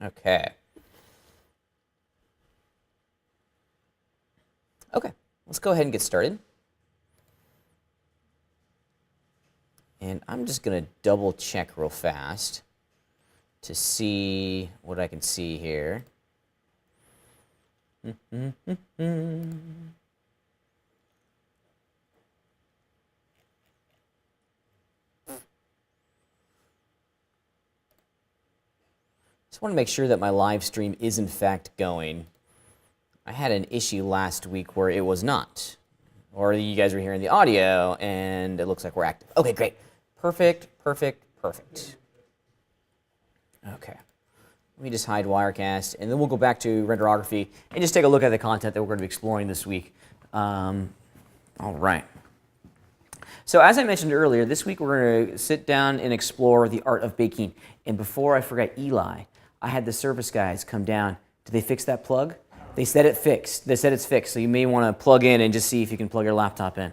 Okay. Okay, let's go ahead and get started. And I'm just going to double check real fast to see what I can see here. Just want to make sure that my live stream is in fact going. I had an issue last week where it was not. Or you guys were hearing the audio and it looks like we're active. Okay, great. Perfect, perfect, perfect. Okay. Let me just hide Wirecast and then we'll go back to renderography and just take a look at the content that we're going to be exploring this week. All right. So as I mentioned earlier, this week we're going to sit down and explore the art of baking. And before I forget Eli, I had the service guys come down. Did they fix that plug? They said it fixed. They said it's fixed, so you may want to plug in and just see if you can plug your laptop in.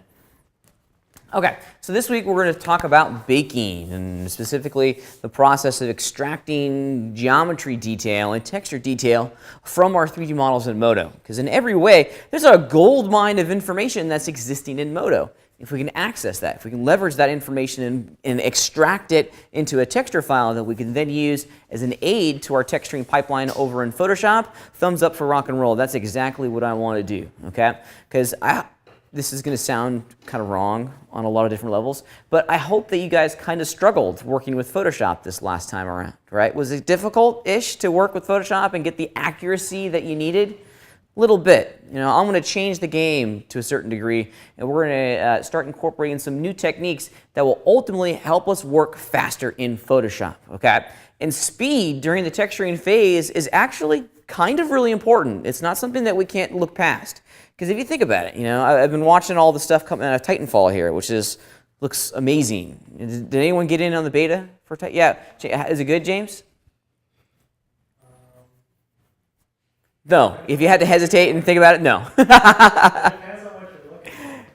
Okay, so this week we're going to talk about baking, and specifically the process of extracting geometry detail and texture detail from our 3D models in Modo. Because in every way, there's a gold mine of information that's existing in Modo. If we can access that, if we can leverage that information and extract it into a texture file that we can then use as an aid to our texturing pipeline over in Photoshop, thumbs up for rock and roll. That's exactly what I want to do, okay? Because this is going to sound kind of wrong on a lot of different levels, but I hope that you guys kind of struggled working with Photoshop this last time around, right? Was it difficult-ish to work with Photoshop and get the accuracy that you needed? Little bit. You know, I'm going to change the game to a certain degree, and we're going to start incorporating some new techniques that will ultimately help us work faster in Photoshop, okay? And speed during the texturing phase is actually kind of really important. It's not something that we can't look past. Because if you think about it, you know, I've been watching all the stuff coming out of Titanfall here, which looks amazing. Did anyone get in on the beta for Titanfall? Yeah. Is it good, James? No. If you had to hesitate and think about it, no.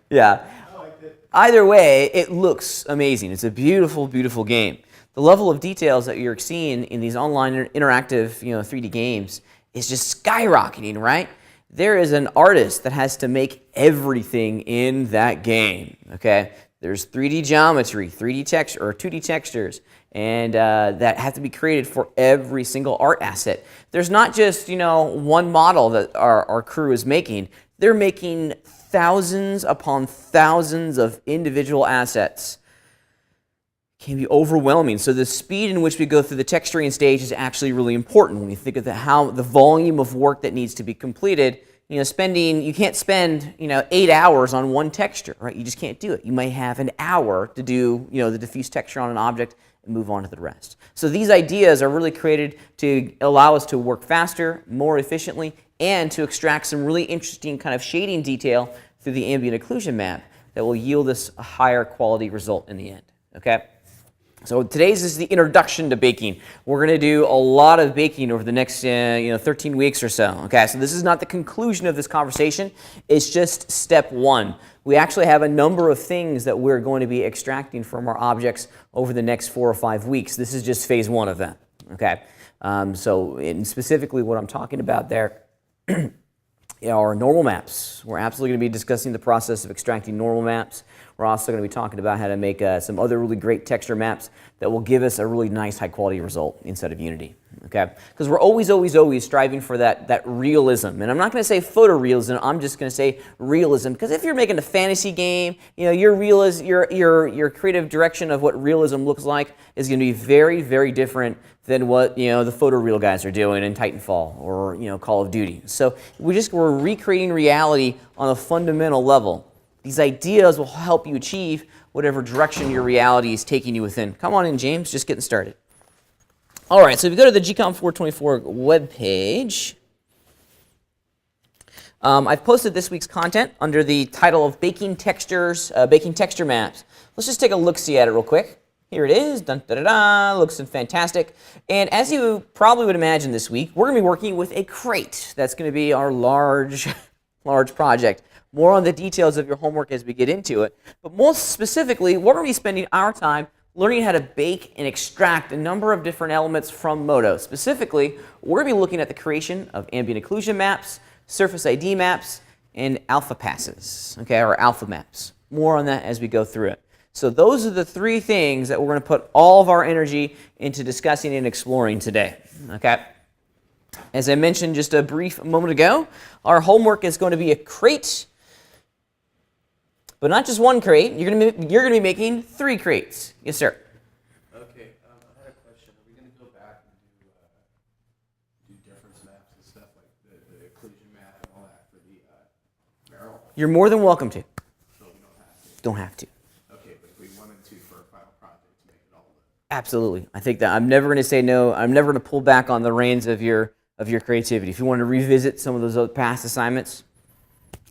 Yeah. Either way, it looks amazing. It's a beautiful, beautiful game. The level of details that you're seeing in these online interactive, 3D games is just skyrocketing, right? There is an artist that has to make everything in that game, okay? There's 3D geometry, 3D texture, or 2D textures, and that have to be created for every single art asset. There's not just, one model that our crew is making. They're making thousands upon thousands of individual assets. It can be overwhelming. So the speed in which we go through the texturing stage is actually really important when you think of how the volume of work that needs to be completed. You can't spend 8 hours on one texture, right? You just can't do it. You might have an hour to do the diffuse texture on an object and move on to the rest. So these ideas are really created to allow us to work faster, more efficiently, and to extract some really interesting kind of shading detail through the ambient occlusion map that will yield us a higher quality result in the end, okay? So today's is the introduction to baking. We're going to do a lot of baking over the next 13 weeks or so. Okay, so this is not the conclusion of this conversation. It's just step one. We actually have a number of things that we're going to be extracting from our objects over the next 4 or 5 weeks. This is just phase one of that. Okay, specifically what I'm talking about there are normal maps. We're absolutely going to be discussing the process of extracting normal maps. We're also going to be talking about how to make some other really great texture maps that will give us a really nice high-quality result inside of Unity. Okay? Because we're always striving for that realism. And I'm not going to say photorealism. I'm just going to say realism. Because if you're making a fantasy game, your creative direction of what realism looks like is going to be very, very different than what the photoreal guys are doing in Titanfall or Call of Duty. So we're recreating reality on a fundamental level. These ideas will help you achieve whatever direction your reality is taking you within. Come on in, James, just getting started. All right, so if you go to the GCOM 424 webpage, I've posted this week's content under the title of Baking Textures, Baking Texture Maps. Let's just take a look-see at it real quick. Here it is, dun, da, da, da, looks fantastic. And as you probably would imagine this week, we're going to be working with a crate. That's going to be our large project. More on the details of your homework as we get into it. But most specifically, we're going to be spending our time learning how to bake and extract a number of different elements from Modo. Specifically, we're going to be looking at the creation of ambient occlusion maps, surface ID maps, and alpha passes, okay, or alpha maps. More on that as we go through it. So those are the three things that we're going to put all of our energy into discussing and exploring today, okay? As I mentioned just a brief moment ago, our homework is going to be a crate, but not just one crate. You're going to be making 3 crates. Yes, sir. Okay, I had a question. Are we going to go back and do difference maps and stuff like the occlusion map and all that for the barrel? You're more than welcome to. So we don't have to. Don't have to. Okay, but if we wanted to for a final project to make it all the... Absolutely. I think that I'm never going to say no. I'm never going to pull back on the reins of your creativity. If you want to revisit some of those other past assignments,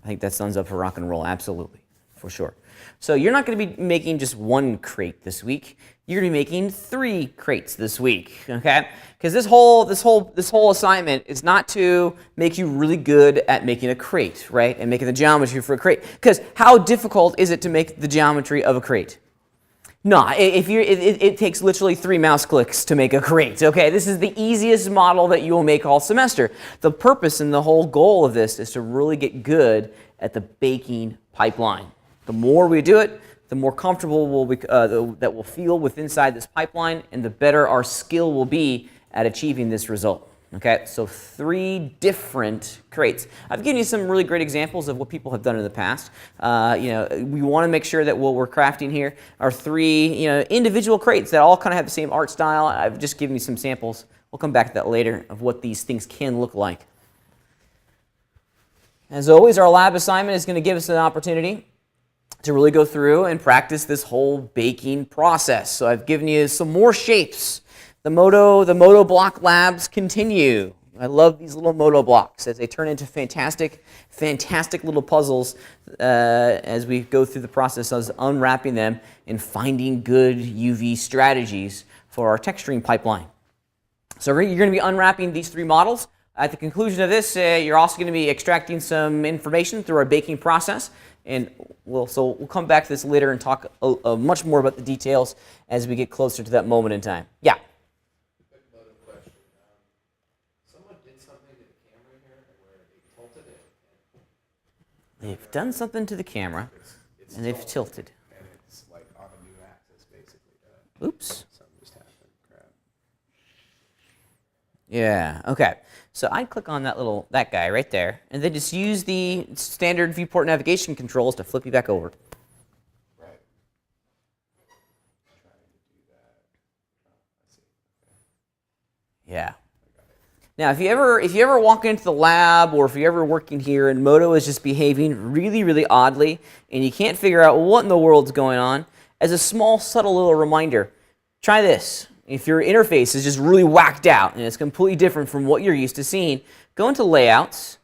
I think that sun's up for rock and roll. Absolutely. For sure. So you're not going to be making just 1 crate this week. You're going to be making 3 crates this week, okay? Because this whole assignment is not to make you really good at making a crate, right? And making the geometry for a crate. Because how difficult is it to make the geometry of a crate? No, it takes literally 3 mouse clicks to make a crate, okay? This is the easiest model that you will make all semester. The purpose and the whole goal of this is to really get good at the baking pipeline. The more we do it, the more comfortable that we'll feel with inside this pipeline, and the better our skill will be at achieving this result. Okay, so 3 different crates. I've given you some really great examples of what people have done in the past. We want to make sure that what we're crafting here are 3 individual crates that all kind of have the same art style. I've just given you some samples. We'll come back to that later of what these things can look like. As always, our lab assignment is going to give us an opportunity to really go through and practice this whole baking process. So I've given you some more shapes. The Modo block labs continue. I love these little Modo blocks as they turn into fantastic little puzzles as we go through the process of unwrapping them and finding good UV strategies for our texturing pipeline. So you're going to be unwrapping these 3 models. At the conclusion of this, you're also going to be extracting some information through our baking process. And we'll come back to this later and talk much more about the details as we get closer to that moment in time. Yeah? Quick Modo question. Someone did something to the camera here where they tilted it. They've done something to the camera, and they've tilted. And it's like on a new axis, basically. Oops. Something just happened. Crap. Yeah, okay. So I'd click on that guy right there, and then just use the standard viewport navigation controls to flip you back over. Right. Trying to do that. I see. Okay. Yeah. Now, if you ever walk into the lab, or if you're ever working here and Modo is just behaving really, really oddly, and you can't figure out what in the world's going on, as a small, subtle little reminder, try this. If your interface is just really whacked out and it's completely different from what you're used to seeing, go into Layouts,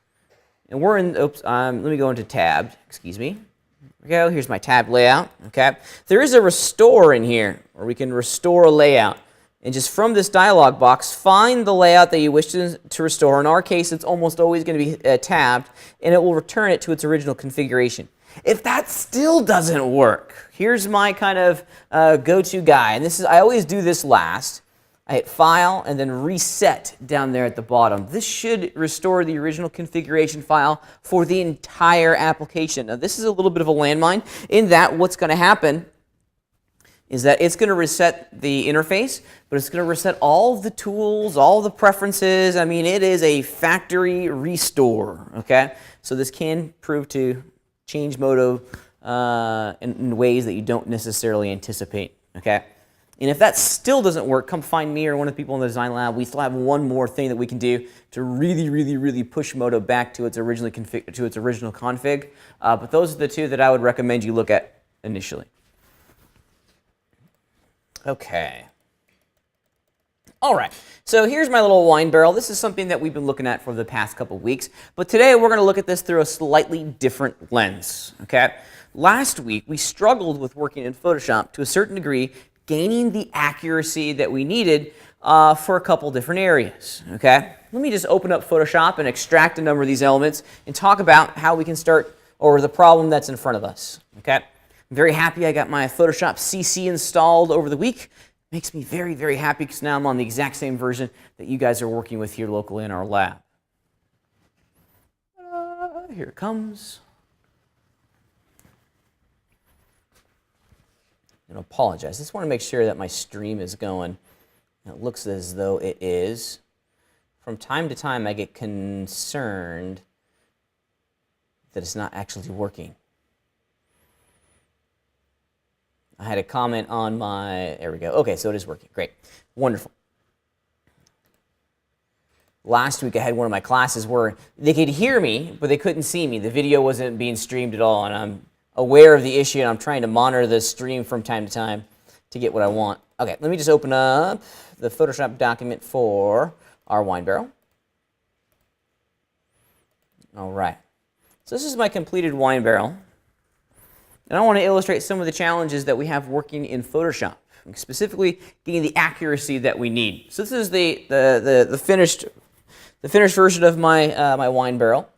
and we're in, let me go into Tab, excuse me. Here we go, here's my tab layout, okay? There is a Restore in here, where we can restore a layout. And just from this dialog box, find the layout that you wish to restore. In our case, it's almost always going to be tabbed, and it will return it to its original configuration. If that still doesn't work, here's my kind of go-to guy. And I always do this last. I hit File and then Reset down there at the bottom. This should restore the original configuration file for the entire application. Now, this is a little bit of a landmine in that what's going to happen is that it's going to reset the interface, but it's going to reset all the tools, all the preferences. I mean, it is a factory restore, okay? So this can prove to change Modo in ways that you don't necessarily anticipate, okay? And if that still doesn't work, come find me or one of the people in the design lab. We still have one more thing that we can do to really, really, really push Modo back to its original config. But those are the 2 that I would recommend you look at initially. Okay. All right, so here's my little wine barrel. This is something that we've been looking at for the past couple of weeks, but today we're going to look at this through a slightly different lens, okay? Last week, we struggled with working in Photoshop to a certain degree, gaining the accuracy that we needed for a couple different areas, okay? Let me just open up Photoshop and extract a number of these elements and talk about how we can start, or the problem that's in front of us, okay? I'm very happy I got my Photoshop CC installed over the week. Makes me very, very happy because now I'm on the exact same version that you guys are working with here locally in our lab. Here it comes. And I apologize. I just want to make sure that my stream is going. It looks as though it is. From time to time, I get concerned that it's not actually working. I had a comment on my, there we go. Okay, so it is working. Great. Wonderful. Last week I had one of my classes where they could hear me, but they couldn't see me. The video wasn't being streamed at all, and I'm aware of the issue, and I'm trying to monitor the stream from time to time to get what I want. Okay, let me just open up the Photoshop document for our wine barrel. All right. So this is my completed wine barrel. And I want to illustrate some of the challenges that we have working in Photoshop, specifically getting the accuracy that we need. So this is the finished version of my my wine barrel.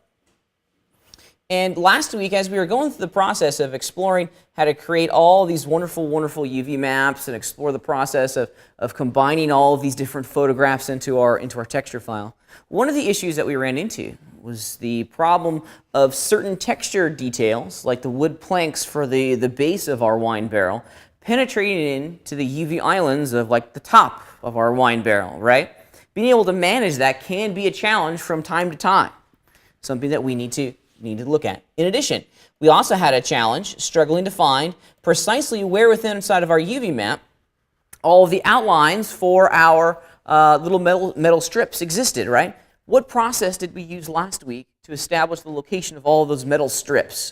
And last week, as we were going through the process of exploring how to create all these wonderful, wonderful UV maps and explore the process of combining all of these different photographs into our texture file, one of the issues that we ran into was the problem of certain texture details, like the wood planks for the base of our wine barrel, penetrating into the UV islands of like the top of our wine barrel, right? Being able to manage that can be a challenge from time to time, something that we need to look at. In addition, we also had a challenge struggling to find precisely where within inside of our UV map all of the outlines for our little metal strips existed, right? What process did we use last week to establish the location of all of those metal strips?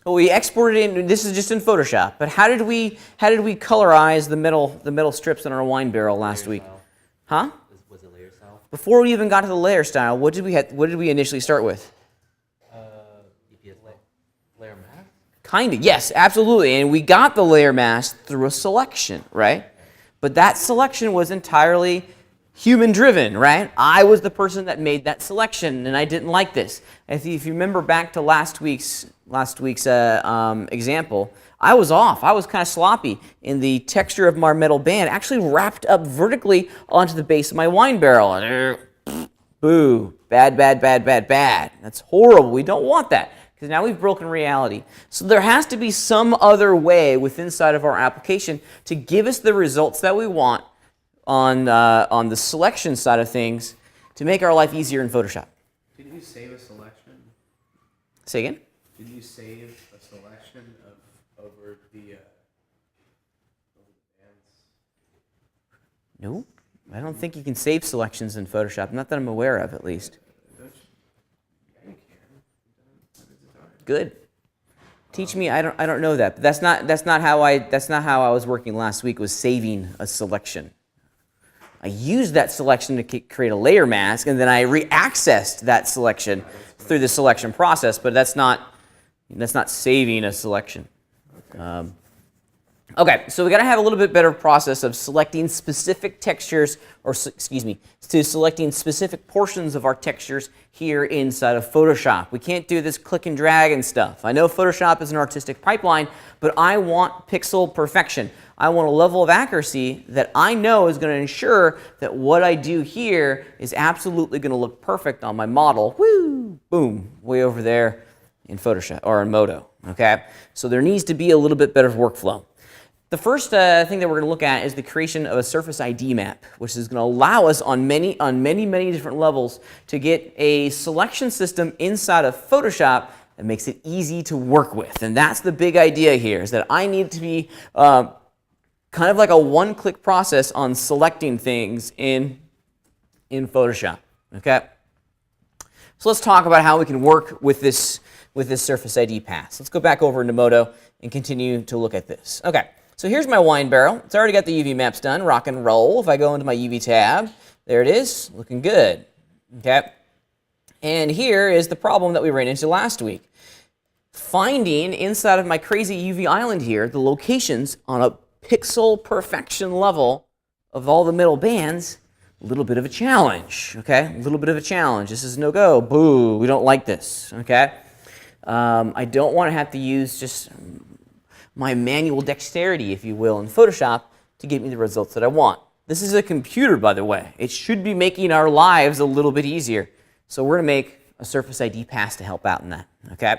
Well, we exported in, this is just in Photoshop, but how did we colorize the metal strips in our wine barrel last week? Huh? Was it layer style? Before we even got to the layer style, what did we initially start with? EPS layer mask? Kind of, yes, absolutely. And we got the layer mask through a selection, right? But that selection was entirely human-driven, right? I was the person that made that selection, and I didn't like this. If you remember back to last week's example, I was off. I was kind of sloppy in the texture of my metal band, actually wrapped up vertically onto the base of my wine barrel. Boo, bad, bad, bad, bad, bad. That's horrible. We don't want that, because now we've broken reality. So there has to be some other way within inside of our application to give us the results that we want on the selection side of things to make our life easier in Photoshop. Did you save a selection? Say again? Did you save a selection over the bands? No, I don't think you can save selections in Photoshop. Not that I'm aware of, at least. Yeah, you can. Good. Teach me. I don't know that. But that's not how I was working last week. Was saving a selection. I used that selection to create a layer mask, and then I re-accessed that selection through the selection process. But that's not saving a selection. Okay, so we got to have a little bit better process of selecting specific textures, or to selecting specific portions of our textures here inside of Photoshop. We can't do this click and drag and stuff. I know Photoshop is an artistic pipeline, but I want pixel perfection. I want a level of accuracy that I know is going to ensure that what I do here is absolutely going to look perfect on my model. Woo! Boom! Way over there in Photoshop or in Modo. Okay, so there needs to be a little bit better workflow. The first thing that we're going to look at is the creation of a surface ID map, which is going to allow us on many different levels to get a selection system inside of Photoshop that makes it easy to work with. And that's the big idea here, is that I need to be kind of like a one-click process on selecting things in Photoshop. Okay. So let's talk about how we can work with this surface ID pass. Let's go back over into Modo and continue to look at this. Okay. So here's my wine barrel. It's already got the UV maps done, rock and roll. If I go into my UV tab, there it is, looking good. Okay. And here is the problem that we ran into last week. Finding inside of my crazy UV island here the locations on a pixel perfection level of all the middle bands, a little bit of a challenge, okay? A little bit of a challenge. This is no go. Boo, we don't like this, okay? I don't want to have to use just my manual dexterity, if you will, in Photoshop to get me the results that I want. This is a computer, by the way. It should be making our lives a little bit easier. So we're going to make a Surface ID pass to help out in that. Okay?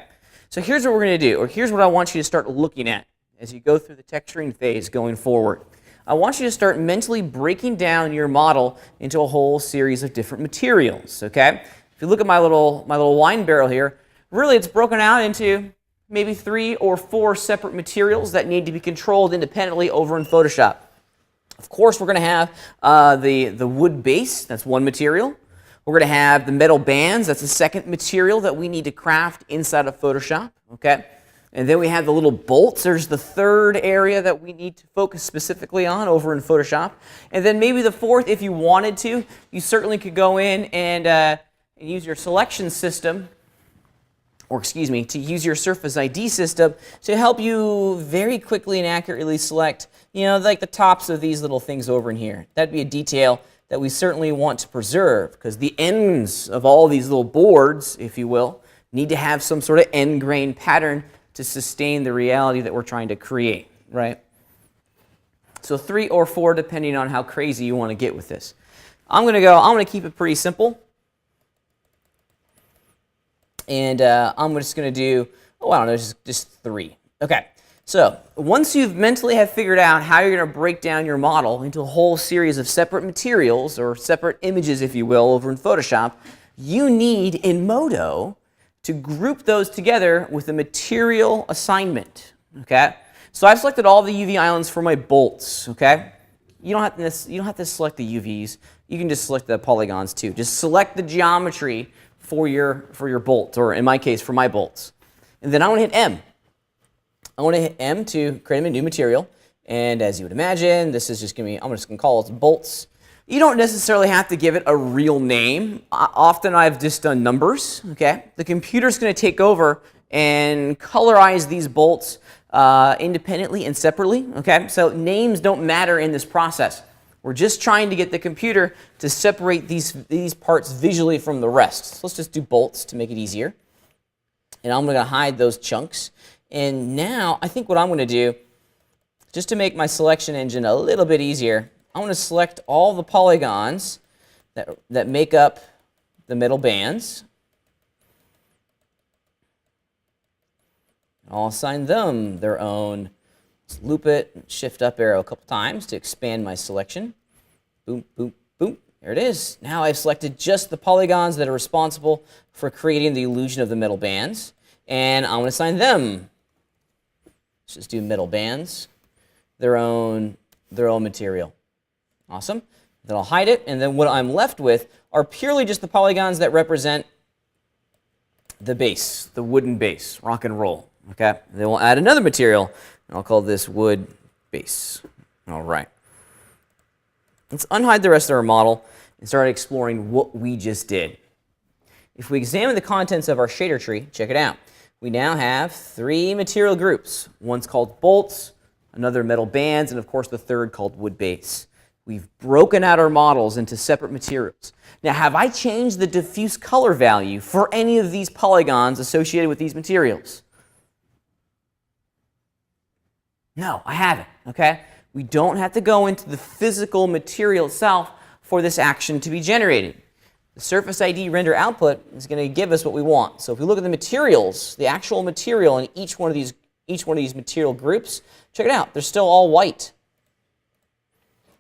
So here's what we're going to do, or here's what I want you to start looking at as you go through the texturing phase going forward. I want you to start mentally breaking down your model into a whole series of different materials. Okay? If you look at my little wine barrel here, really it's broken out into maybe 3 or 4 separate materials that need to be controlled independently over in Photoshop. Of course, we're going to have the wood base, that's one material. We're going to have the metal bands, that's the second material that we need to craft inside of Photoshop. Okay? And then we have the little bolts, there's the third area that we need to focus specifically on over in Photoshop. And then maybe the fourth, if you wanted to, you certainly could go in and use your selection system, or excuse me, to use your Surface ID system to help you very quickly and accurately select, like the tops of these little things over in here. That'd be a detail that we certainly want to preserve, because the ends of all these little boards, if you will, need to have some sort of end grain pattern to sustain the reality that we're trying to create, right? So 3 or 4, depending on how crazy you want to get with this. I'm going to keep it pretty simple. And I'm just going to do, I don't know, just 3. Okay, so once you've mentally have figured out how you're going to break down your model into a whole series of separate materials, or separate images, if you will, over in Photoshop, you need in Modo to group those together with a material assignment. Okay, so I've selected all the UV islands for my bolts. Okay, you don't have to select the UVs. You can just select the polygons too. Just select the geometry for your bolt, or in my case, for my bolts. And then I want to hit M. I want to hit M to create a new material. And as you would imagine, this is just going to be, I'm just going to call it bolts. You don't necessarily have to give it a real name. Often I've just done numbers. Okay, the computer's going to take over and colorize these bolts independently and separately. Okay, so names don't matter in this process. We're just trying to get the computer to separate these parts visually from the rest. So let's just do bolts to make it easier. And I'm going to hide those chunks. And now I think what I'm going to do, just to make my selection engine a little bit easier, I'm going to select all the polygons that make up the metal bands. I'll assign them their own. Let's loop it and shift up arrow a couple times to expand my selection. Boom, boom, boom. There it is. Now I've selected just the polygons that are responsible for creating the illusion of the metal bands. And I'm going to assign them. Let's just do metal bands, their own material. Awesome. Then I'll hide it. And then what I'm left with are purely just the polygons that represent the base, the wooden base, rock and roll. Okay. And then we'll add another material. I'll call this wood base. All right. Let's unhide the rest of our model and start exploring what we just did. If we examine the contents of our shader tree, check it out. We now have 3 material groups. One's called bolts, another metal bands, and of course the third called wood base. We've broken out our models into separate materials. Now, have I changed the diffuse color value for any of these polygons associated with these materials? No, I haven't, okay? We don't have to go into the physical material itself for this action to be generated. The Surface ID render output is going to give us what we want. So if we look at the materials, the actual material in each one of these material groups, check it out, they're still all white.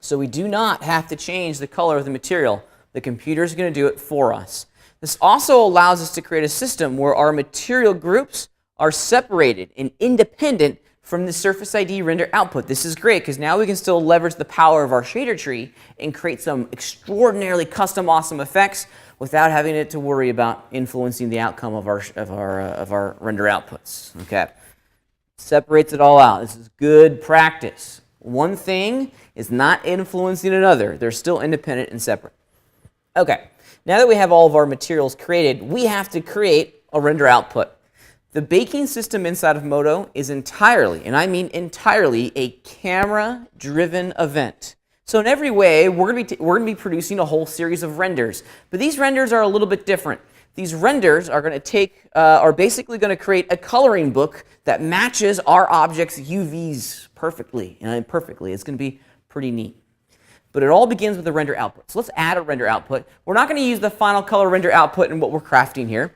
So we do not have to change the color of the material. The computer is going to do it for us. This also allows us to create a system where our material groups are separated and independent from the Surface ID render output. This is great because now we can still leverage the power of our shader tree and create some extraordinarily custom awesome effects without having it to worry about influencing the outcome of our render outputs. Okay, separates it all out. This is good practice. One thing is not influencing another. They're still independent and separate. Okay, now that we have all of our materials created, we have to create a render output. The baking system inside of Modo is entirely, and I mean entirely, a camera-driven event. So in every way, we're going to be producing a whole series of renders. But these renders are a little bit different. these renders are going to are basically going to create a coloring book that matches our object's UVs perfectly. And perfectly, it's going to be pretty neat. But it all begins with a render output. So let's add a render output. We're not going to use the final color render output in what we're crafting here.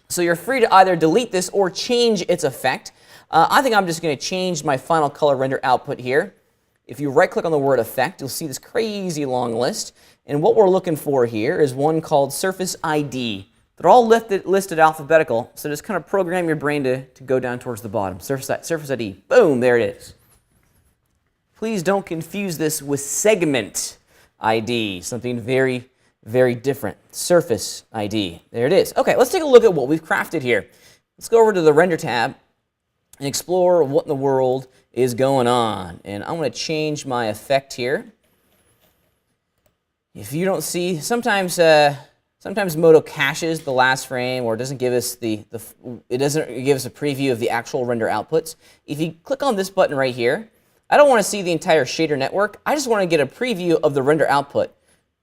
So you're free to either delete this or change its effect. I think I'm just going to change my final color render output here. If you right-click on the word effect, you'll see this crazy long list. And what we're looking for here is one called Surface ID. They're all listed alphabetical, so just kind of program your brain to go down towards the bottom. Surface ID. Boom, there it is. Please don't confuse this with Segment ID, something very, very different. Surface ID. There it is. Okay, let's take a look at what we've crafted here. Let's go over to the Render tab and explore what in the world is going on. And I'm going to change my effect here. If you don't see, sometimes Modo caches the last frame, or doesn't give us it doesn't give us a preview of the actual render outputs. If you click on this button right here, I don't want to see the entire shader network. I just want to get a preview of the render output.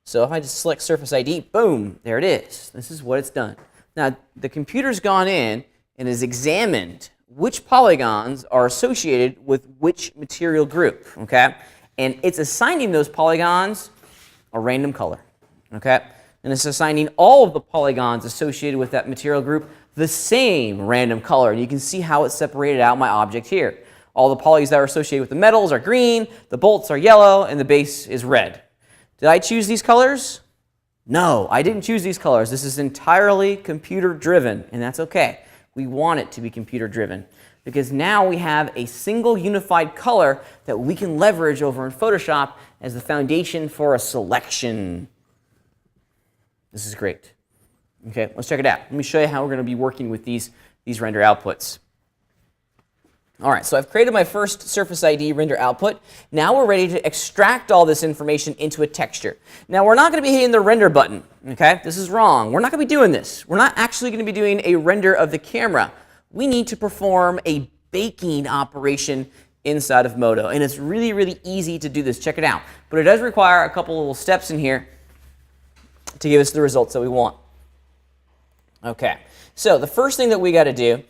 So if I just select Surface ID, boom, there it is. This is what it's done. Now, the computer's gone in and has examined which polygons are associated with which material group, okay? And it's assigning those polygons a random color, okay? And it's assigning all of the polygons associated with that material group the same random color. And you can see how it's separated out my object here. All the polys that are associated with the metals are green, the bolts are yellow, and the base is red. Did I choose these colors? No, I didn't choose these colors. This is entirely computer-driven, and that's okay. We want it to be computer-driven because now we have a single unified color that we can leverage over in Photoshop as the foundation for a selection. This is great. Okay, let's check it out. Let me show you how we're going to be working with these render outputs. All right, so I've created my first Surface ID render output. Now we're ready to extract all this information into a texture. Now we're not going to be hitting the render button, okay? This is wrong. We're not going to be doing this. We're not actually going to be doing a render of the camera. We need to perform a baking operation inside of Modo, and it's really, really easy to do this. Check it out. But it does require a couple little steps in here to give us the results that we want. Okay, so the first thing that we got to do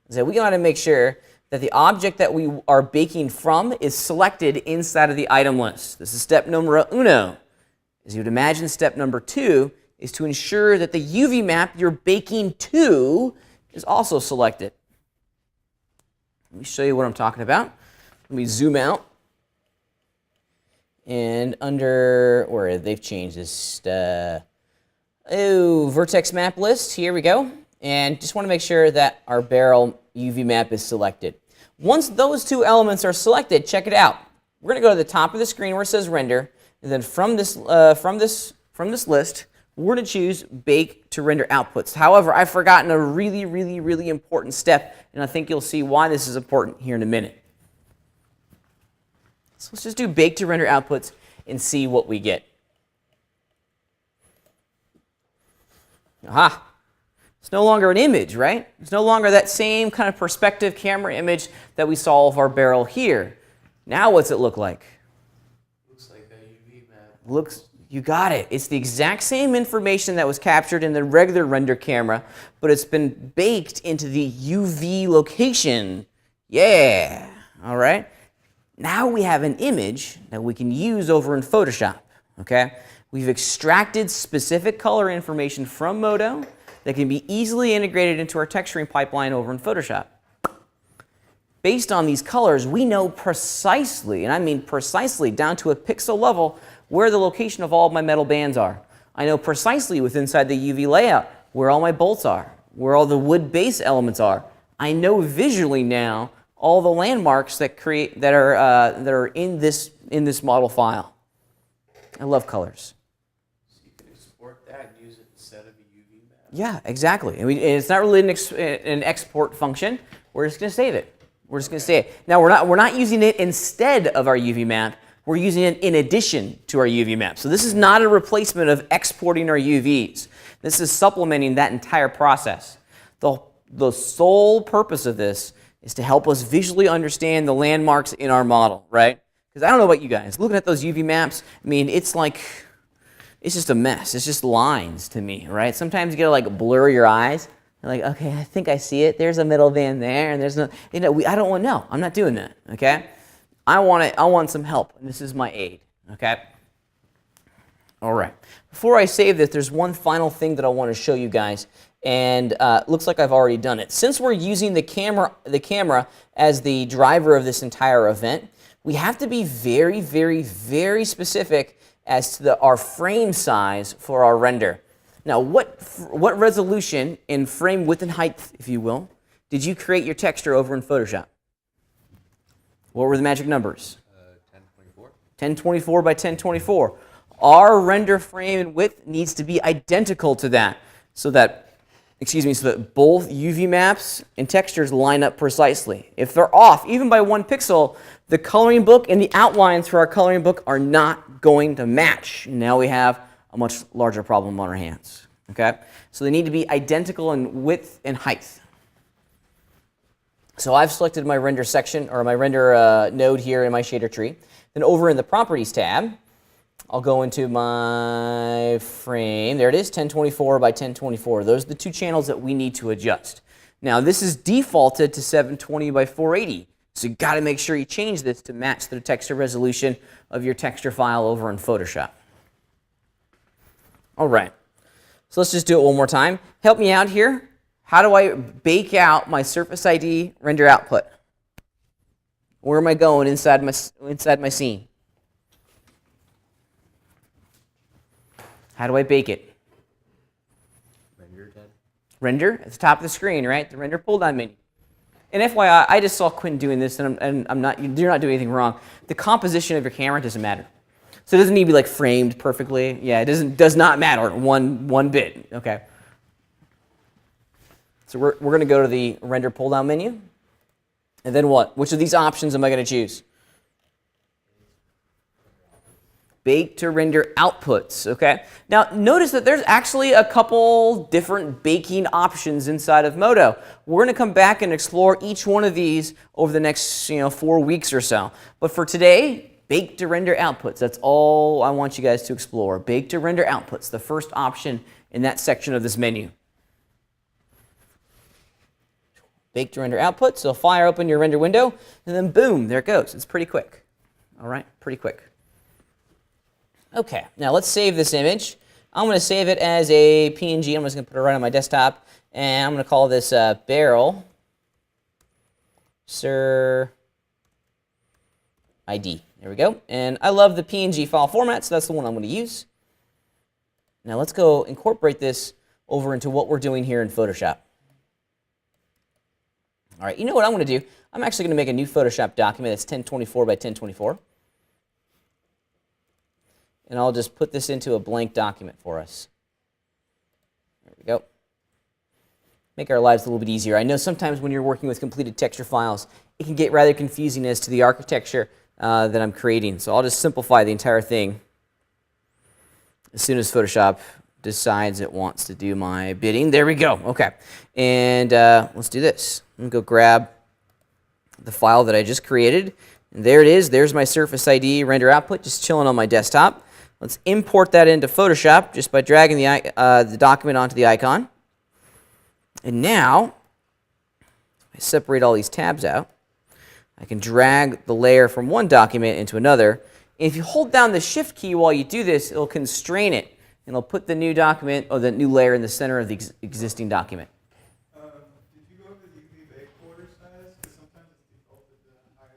is that we got to make sure that the object that we are baking from is selected inside of the item list. This is step numero uno. As you would imagine, step number two is to ensure that the UV map you're baking to is also selected. Let me show you what I'm talking about. Let me zoom out. And under, where they've changed this, vertex map list, here we go. And just want to make sure that our barrel UV map is selected. Once those two elements are selected, check it out. We're going to go to the top of the screen where it says render, and then from this list, we're going to choose bake to render outputs. However, I've forgotten a really, really, really important step, and I think you'll see why this is important here in a minute. So let's just do bake to render outputs and see what we get. Aha! It's no longer an image, right? It's no longer that same kind of perspective camera image that we saw of our barrel here. Now what's it look like? Looks like a UV map. You got it. It's the exact same information that was captured in the regular render camera, but it's been baked into the UV location. Yeah. All right. Now we have an image that we can use over in Photoshop. Okay. We've extracted specific color information from Modo that can be easily integrated into our texturing pipeline over in Photoshop. Based on these colors, we know precisely, and I mean precisely down to a pixel level, where the location of all of my metal bands are. I know precisely inside the UV layout where all my bolts are, where all the wood base elements are. I know visually now all the landmarks that are in this model file. I love colors. Yeah, exactly. And it's not really an export function. We're just going to save it. We're just going to save it. Now, we're not using it instead of our UV map. We're using it in addition to our UV map. So this is not a replacement of exporting our UVs. This is supplementing that entire process. The sole purpose of this is to help us visually understand the landmarks in our model, right? Because I don't know about you guys. Looking at those UV maps, I mean, it's like it's just a mess. It's just lines to me, right? Sometimes you gotta like blur your eyes. You're like, okay, I think I see it. There's a middle band there, and there's no, I don't want, no, I'm not doing that, okay? I want some help, and this is my aid, okay? All right. Before I save this, there's one final thing that I want to show you guys, and looks like I've already done it. Since we're using the camera as the driver of this entire event, we have to be very, very, very specific as to our frame size for our render. Now, what resolution in frame width and height, if you will, did you create your texture over in Photoshop? What were the magic numbers? 1024. 1024 by 1024. Our render frame and width needs to be identical to that, so that both UV maps and textures line up precisely. If they're off, even by 1 pixel, the coloring book and the outlines for our coloring book are not going to match. Now we have a much larger problem on our hands. Okay? So they need to be identical in width and height. So I've selected my render section, or my render node here in my shader tree. Then over in the Properties tab, I'll go into my frame. There it is, 1024 by 1024. Those are the 2 channels that we need to adjust. Now this is defaulted to 720 by 480. So you got to make sure you change this to match the texture resolution of your texture file over in Photoshop. All right. So let's just do it one more time. Help me out here. How do I bake out my Surface ID render output? Where am I going inside my scene? How do I bake it? Render tab. Render at the top of the screen, right? The render pull-down menu. And FYI, I just saw Quinn doing this, and I'm not. You're not doing anything wrong. The composition of your camera doesn't matter, so it doesn't need to be like framed perfectly. Yeah, it does not matter one bit. Okay. So we're going to go to the render pull-down menu, and then what? Which of these options am I going to choose? Bake to render outputs, okay? Now, notice that there's actually a couple different baking options inside of Modo. We're going to come back and explore each one of these over the next 4 weeks or so. But for today, bake to render outputs. That's all I want you guys to explore. Bake to render outputs, the first option in that section of this menu. Bake to render outputs, so fire open your render window, and then boom, there it goes. It's pretty quick. All right, pretty quick. Okay, now let's save this image. I'm going to save it as a PNG. I'm just going to put it right on my desktop, and I'm going to call this barrel Sir ID. There we go. And I love the PNG file format, so that's the one I'm going to use. Now let's go incorporate this over into what we're doing here in Photoshop. All right, you know what I'm going to do? I'm actually going to make a new Photoshop document that's 1024 by 1024. And I'll just put this into a blank document for us. There we go. Make our lives a little bit easier. I know sometimes when you're working with completed texture files, it can get rather confusing as to the architecture that I'm creating. So I'll just simplify the entire thing as soon as Photoshop decides it wants to do my bidding. There we go. Okay. And let's do this. I'm going to go grab the file that I just created. And there it is. There's my Surface ID render output just chilling on my desktop. Let's import that into Photoshop just by dragging the document onto the icon. And now, I separate all these tabs out. I can drag the layer from one document into another. And if you hold down the Shift key while you do this, it'll constrain it. And it'll put the new document, or the new layer, in the center of the existing document. Did you go over the UV bake border size? Because sometimes it's defaulted to higher.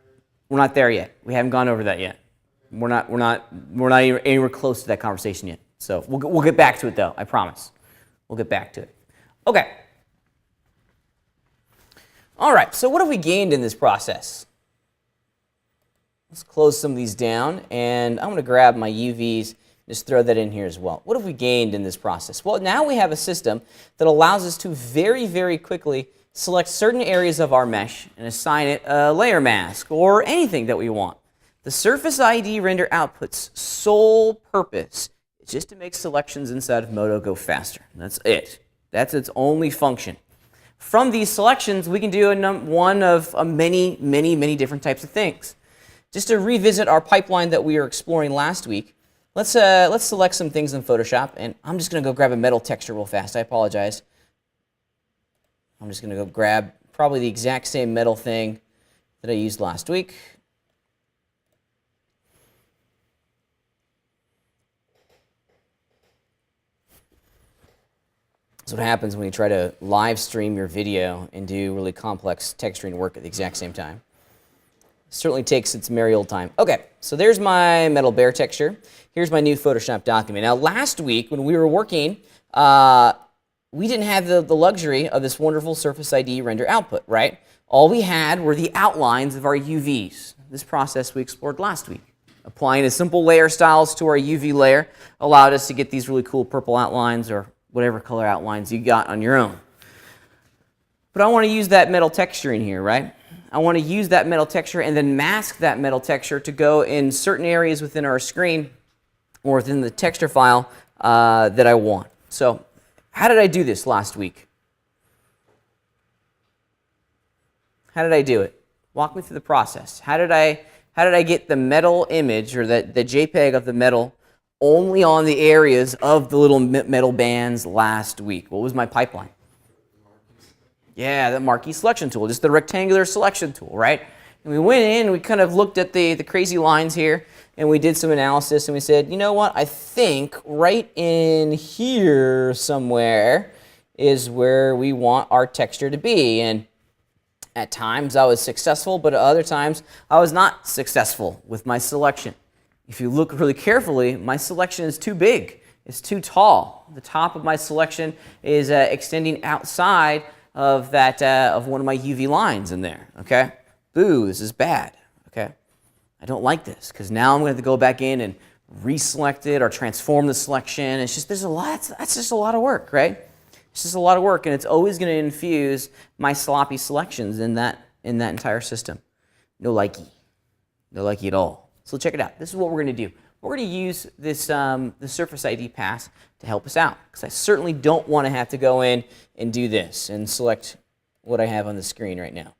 We're not there yet. We haven't gone over that yet. We're not anywhere close to that conversation yet. So we'll get back to it though. I promise. We'll get back to it. Okay. All right. So what have we gained in this process? Let's close some of these down, and I'm going to grab my UVs. Just throw that in here as well. What have we gained in this process? Well, now we have a system that allows us to very, very quickly select certain areas of our mesh and assign it a layer mask or anything that we want. The Surface ID render output's sole purpose is just to make selections inside of Modo go faster. That's it. That's its only function. From these selections, we can do one of many, many, many different types of things. Just to revisit our pipeline that we were exploring last week, let's select some things in Photoshop, and I'm just going to go grab a metal texture real fast. I apologize. I'm just going to go grab probably the exact same metal thing that I used last week. That's what happens when you try to live stream your video and do really complex texturing work at the exact same time. Certainly takes its merry old time. Okay, so there's my metal bear texture. Here's my new Photoshop document. Now, last week when we were working, we didn't have the luxury of this wonderful Surface ID render output, right? All we had were the outlines of our UVs. This process we explored last week. Applying a simple layer styles to our UV layer allowed us to get these really cool purple outlines or whatever color outlines you got on your own. But I want to use that metal texture in here, right? I want to use that metal texture and then mask that metal texture to go in certain areas within our screen or within the texture file that I want. So how did I do this last week? How did I do it? Walk me through the process. How did I get the metal image or the JPEG of the metal only on the areas of the little metal bands last week? What was my pipeline? Yeah, the marquee selection tool, just the rectangular selection tool, right? And we went in, we kind of looked at the crazy lines here, and we did some analysis, and we said, you know what, I think right in here somewhere is where we want our texture to be. And at times I was successful, but at other times I was not successful with my selection. If you look really carefully, my selection is too big. It's too tall. The top of my selection is extending outside of that of one of my UV lines in there. Okay, boo, this is bad. Okay, I don't like this because now I'm going to have to go back in and reselect it or transform the selection. It's just that's just a lot of work, right? It's just a lot of work, and it's always going to infuse my sloppy selections in that entire system. No likey at all. So check it out. This is what we're going to do. We're going to use this the Surface ID pass to help us out, because I certainly don't want to have to go in and do this and select what I have on the screen right now.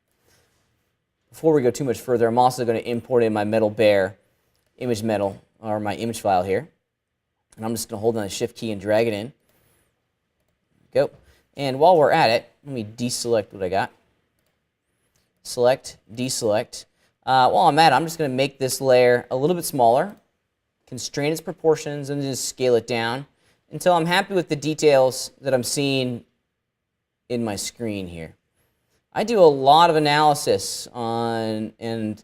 Before we go too much further, I'm also going to import in my metal bear image metal, or my image file here. And I'm just going to hold down the Shift key and drag it in. Go. And while we're at it, let me deselect what I got. Select, deselect. While I'm at it, I'm just going to make this layer a little bit smaller, constrain its proportions, and just scale it down until I'm happy with the details that I'm seeing in my screen here. I do a lot of analysis on and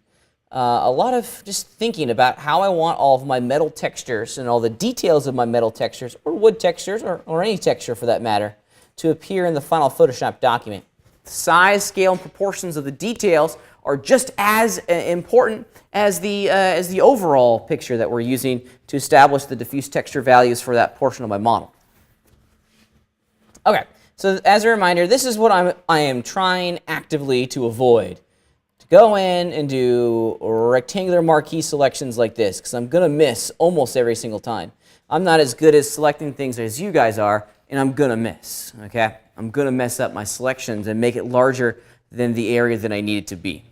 a lot of just thinking about how I want all of my metal textures and all the details of my metal textures, or wood textures, or any texture for that matter, to appear in the final Photoshop document. The size, scale, and proportions of the details are just as important as the overall picture that we're using to establish the diffuse texture values for that portion of my model. Okay, so as a reminder, this is what I am trying actively to avoid. To go in and do rectangular marquee selections like this, because I'm going to miss almost every single time. I'm not as good as selecting things as you guys are, and I'm going to miss, okay? I'm going to mess up my selections and make it larger than the area that I need it to be.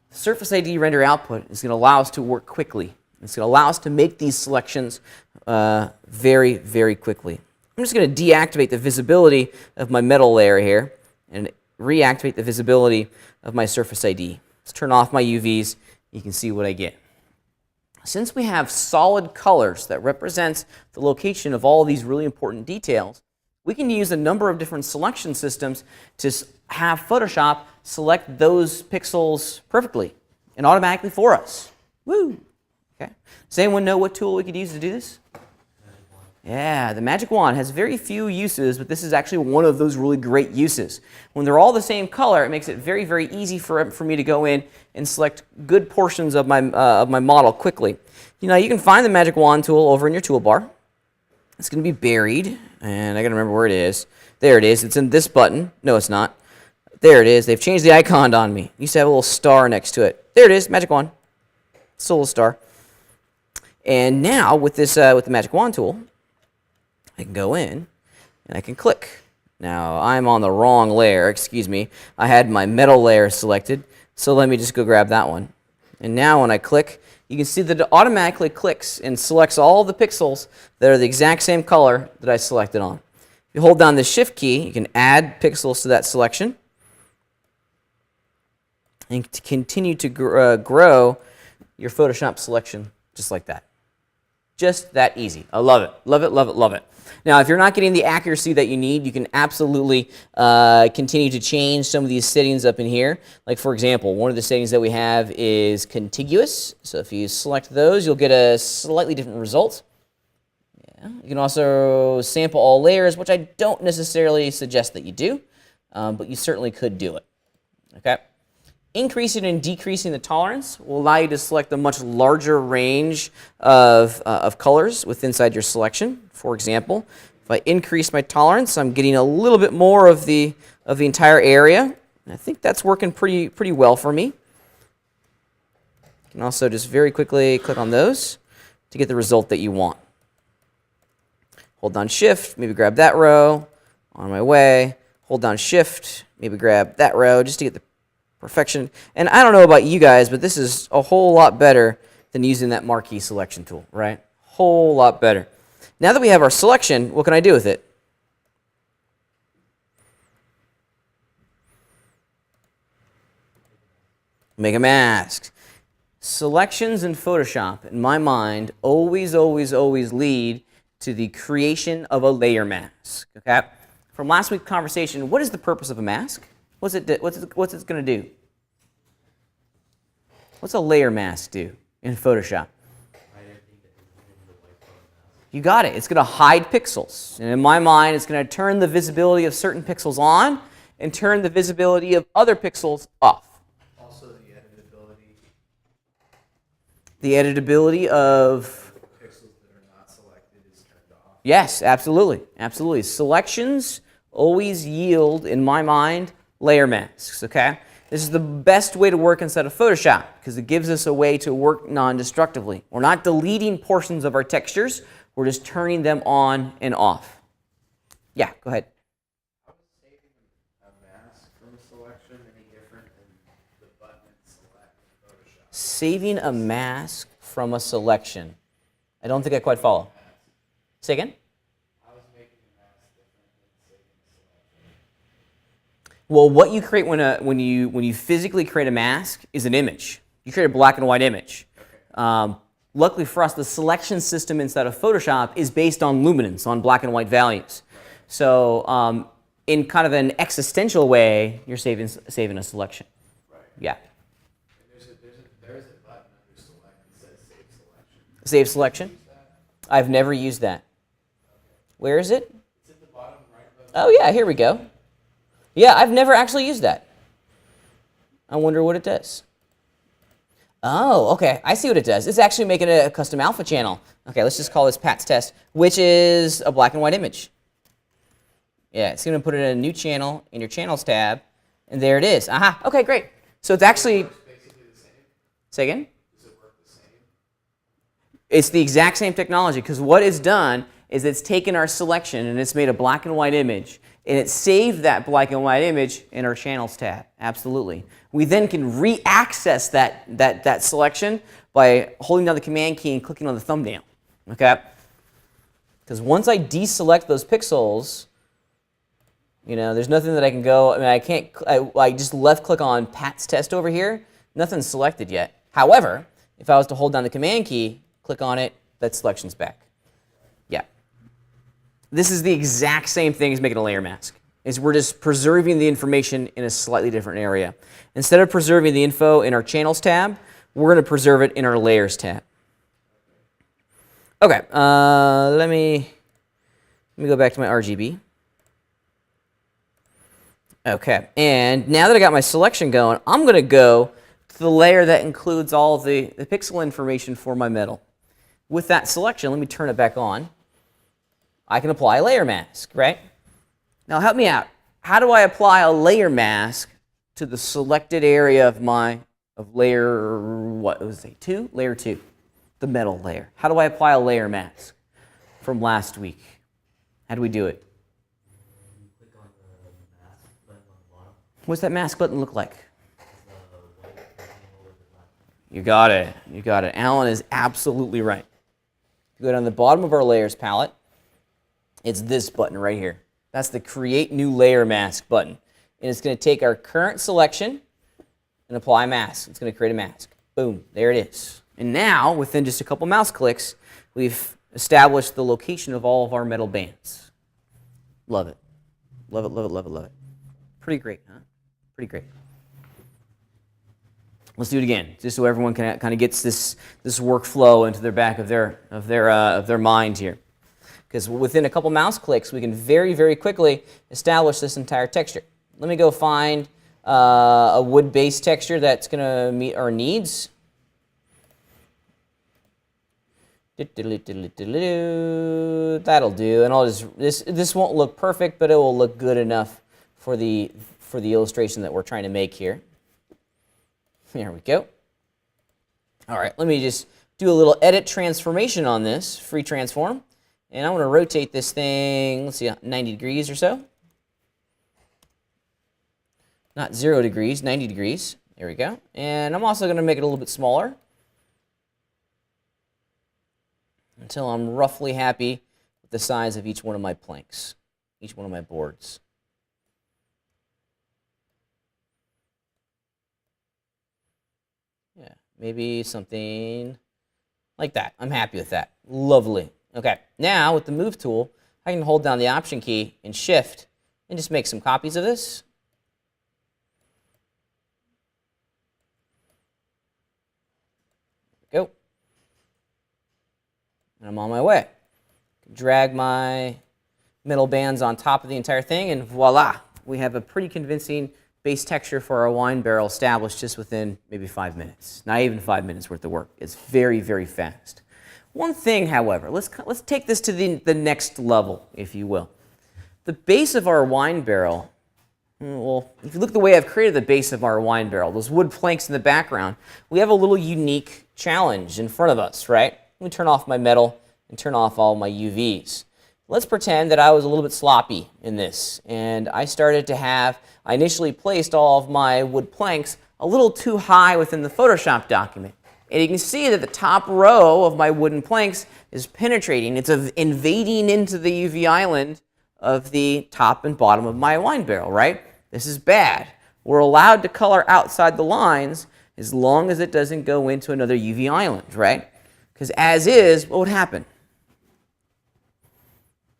Surface ID render output is going to allow us to work quickly. It's going to allow us to make these selections very, very quickly. I'm just going to deactivate the visibility of my metal layer here and reactivate the visibility of my Surface ID. Let's turn off my UVs. You can see what I get. Since we have solid colors that represent the location of all these really important details, we can use a number of different selection systems to have Photoshop select those pixels perfectly and automatically for us. Woo! Okay. Does anyone know what tool we could use to do this? Yeah, the magic wand has very few uses, but this is actually one of those really great uses. When they're all the same color, it makes it very, very easy for me to go in and select good portions of my model quickly. You know, you can find the magic wand tool over in your toolbar. It's going to be buried, and I got to remember where it is. There it is. It's in this button. No, it's not. There it is. They've changed the icon on me. It used to have a little star next to it. There it is, magic wand. Still a little star. And now with this, with the magic wand tool, I can go in and I can click. Now I'm on the wrong layer. Excuse me. I had my metal layer selected, so let me just go grab that one. And now when I click, you can see that it automatically clicks and selects all the pixels that are the exact same color that I selected on. If you hold down the Shift key, you can add pixels to that selection and to continue to grow your Photoshop selection just like that. Just that easy. I love it. Love it, love it, love it. Now, if you're not getting the accuracy that you need, you can absolutely continue to change some of these settings up in here. Like, for example, one of the settings that we have is contiguous. So if you select those, you'll get a slightly different result. Yeah. You can also sample all layers, which I don't necessarily suggest that you do, but you certainly could do it. Okay. Increasing and decreasing the tolerance will allow you to select a much larger range of colors within inside your selection. For example, if I increase my tolerance, I'm getting a little bit more of the entire area. And I think that's working pretty well for me. You can also just very quickly click on those to get the result that you want. Hold down Shift, maybe grab that row. On my way. Hold down Shift, maybe grab that row just to get the perfection. And I don't know about you guys, but this is a whole lot better than using that marquee selection tool, right? Whole lot better. Now that we have our selection, what can I do with it? Make a mask. Selections in Photoshop, in my mind, always, always, always lead to the creation of a layer mask. Okay? From last week's conversation, what is the purpose of a mask? What's it going to do? What's a layer mask do in Photoshop? You got it. It's going to hide pixels. And in my mind, it's going to turn the visibility of certain pixels on and turn the visibility of other pixels off. Also, the editability. The editability of Pixels that are not selected is turned off. Yes, absolutely. Absolutely. Selections always yield, in my mind, layer masks, okay? This is the best way to work inside of Photoshop because it gives us a way to work non-destructively. We're not deleting portions of our textures. We're just turning them on and off. Yeah, go ahead. How is saving a mask from a selection any different than the button and select in Photoshop? Saving a mask from a selection. I don't think I quite follow. Say again? How is making a mask different than saving a selection? Well, what you create when you physically create a mask is an image. You create a black and white image. Okay. Luckily for us, the selection system inside of Photoshop is based on luminance, on black and white values. So in kind of an existential way, you're saving a selection. Right. Yeah. And there is a button under select that says save selection. Save selection? Use that? I've never used that. Where is it? It's at the bottom right button. Oh yeah, here we go. Yeah, I've never actually used that. I wonder what it does. Oh, okay. I see what it does. It's actually making a custom alpha channel. Okay, let's just call this Pat's test, which is a black and white image. Yeah, it's going to put it in a new channel in your channels tab, and there it is. Aha. Okay, great. So it's actually. It's basically the same. Say again? Does it work the same? It's the exact same technology because what it's done is it's taken our selection and it's made a black and white image, and it saved that black and white image in our channels tab. Absolutely. We then can re-access that selection by holding down the command key and clicking on the thumbnail. Okay? Because once I deselect those pixels, there's nothing that I can go. I mean, I can't. I just left click on Pat's test over here. Nothing's selected yet. However, if I was to hold down the command key, click on it, that selection's back. Yeah. This is the exact same thing as making a layer mask. Is we're just preserving the information in a slightly different area. Instead of preserving the info in our channels tab, we're going to preserve it in our layers tab. Okay, let me go back to my RGB. Okay, and now that I got my selection going, I'm going to go to the layer that includes all the pixel information for my metal. With that selection, let me turn it back on. I can apply a layer mask, right? Now help me out. How do I apply a layer mask to the selected area of layer, what was it, 2? Layer 2, the metal layer. How do I apply a layer mask from last week? How do we do it? You click on the mask button on the bottom. What's that mask button look like? It's the white rectangle with the black. You got it. You got it. Alan is absolutely right. Go down the bottom of our layers palette. It's this button right here. That's the Create New Layer Mask button. And it's going to take our current selection and apply mask. It's going to create a mask. Boom. There it is. And now, within just a couple mouse clicks, we've established the location of all of our metal bands. Love it. Love it, love it, love it, love it. Pretty great, huh? Pretty great. Let's do it again, just so everyone kind of gets this workflow into their back of their mind here. Because within a couple mouse clicks, we can very, very quickly establish this entire texture. Let me go find a wood-based texture that's going to meet our needs. That'll do, and I'll just this won't look perfect, but it will look good enough for the illustration that we're trying to make here. There we go. All right, let me just do a little edit transformation on this, free transform. And I want to rotate this thing, let's see, 90 degrees or so. Not 0 degrees, 90 degrees. There we go. And I'm also going to make it a little bit smaller until I'm roughly happy with the size of each one of my planks, each one of my boards. Yeah, maybe something like that. I'm happy with that. Lovely. Okay, now with the Move tool, I can hold down the Option key and Shift and just make some copies of this. There we go. And I'm on my way. Drag my metal bands on top of the entire thing, and voila, we have a pretty convincing base texture for our wine barrel established just within maybe 5 minutes. Not even 5 minutes worth of work. It's very, very fast. One thing, however, let's take this to the next level, if you will. The base of our wine barrel, well, if you look at the way I've created the base of our wine barrel, those wood planks in the background, we have a little unique challenge in front of us, right? Let me turn off my metal and turn off all my UVs. Let's pretend that I was a little bit sloppy in this, and I initially placed all of my wood planks a little too high within the Photoshop document. And you can see that the top row of my wooden planks is penetrating. It's invading into the UV island of the top and bottom of my wine barrel, right? This is bad. We're allowed to color outside the lines as long as it doesn't go into another UV island, right? Because as is, what would happen?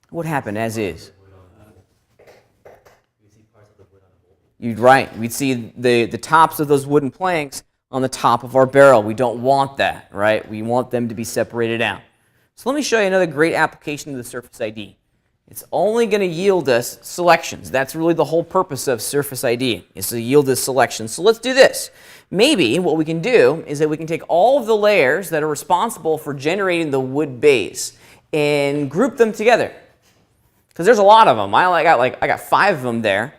What would happen as is? You're right. We'd see the tops of those wooden planks on the top of our barrel. We don't want that, right? We want them to be separated out. So let me show you another great application of the Surface ID. It's only going to yield us selections. That's really the whole purpose of Surface ID, is to yield us selections. So let's do this. Maybe what we can do is that we can take all of the layers that are responsible for generating the wood base and group them together. Because there's a lot of them. I got 5 of them there.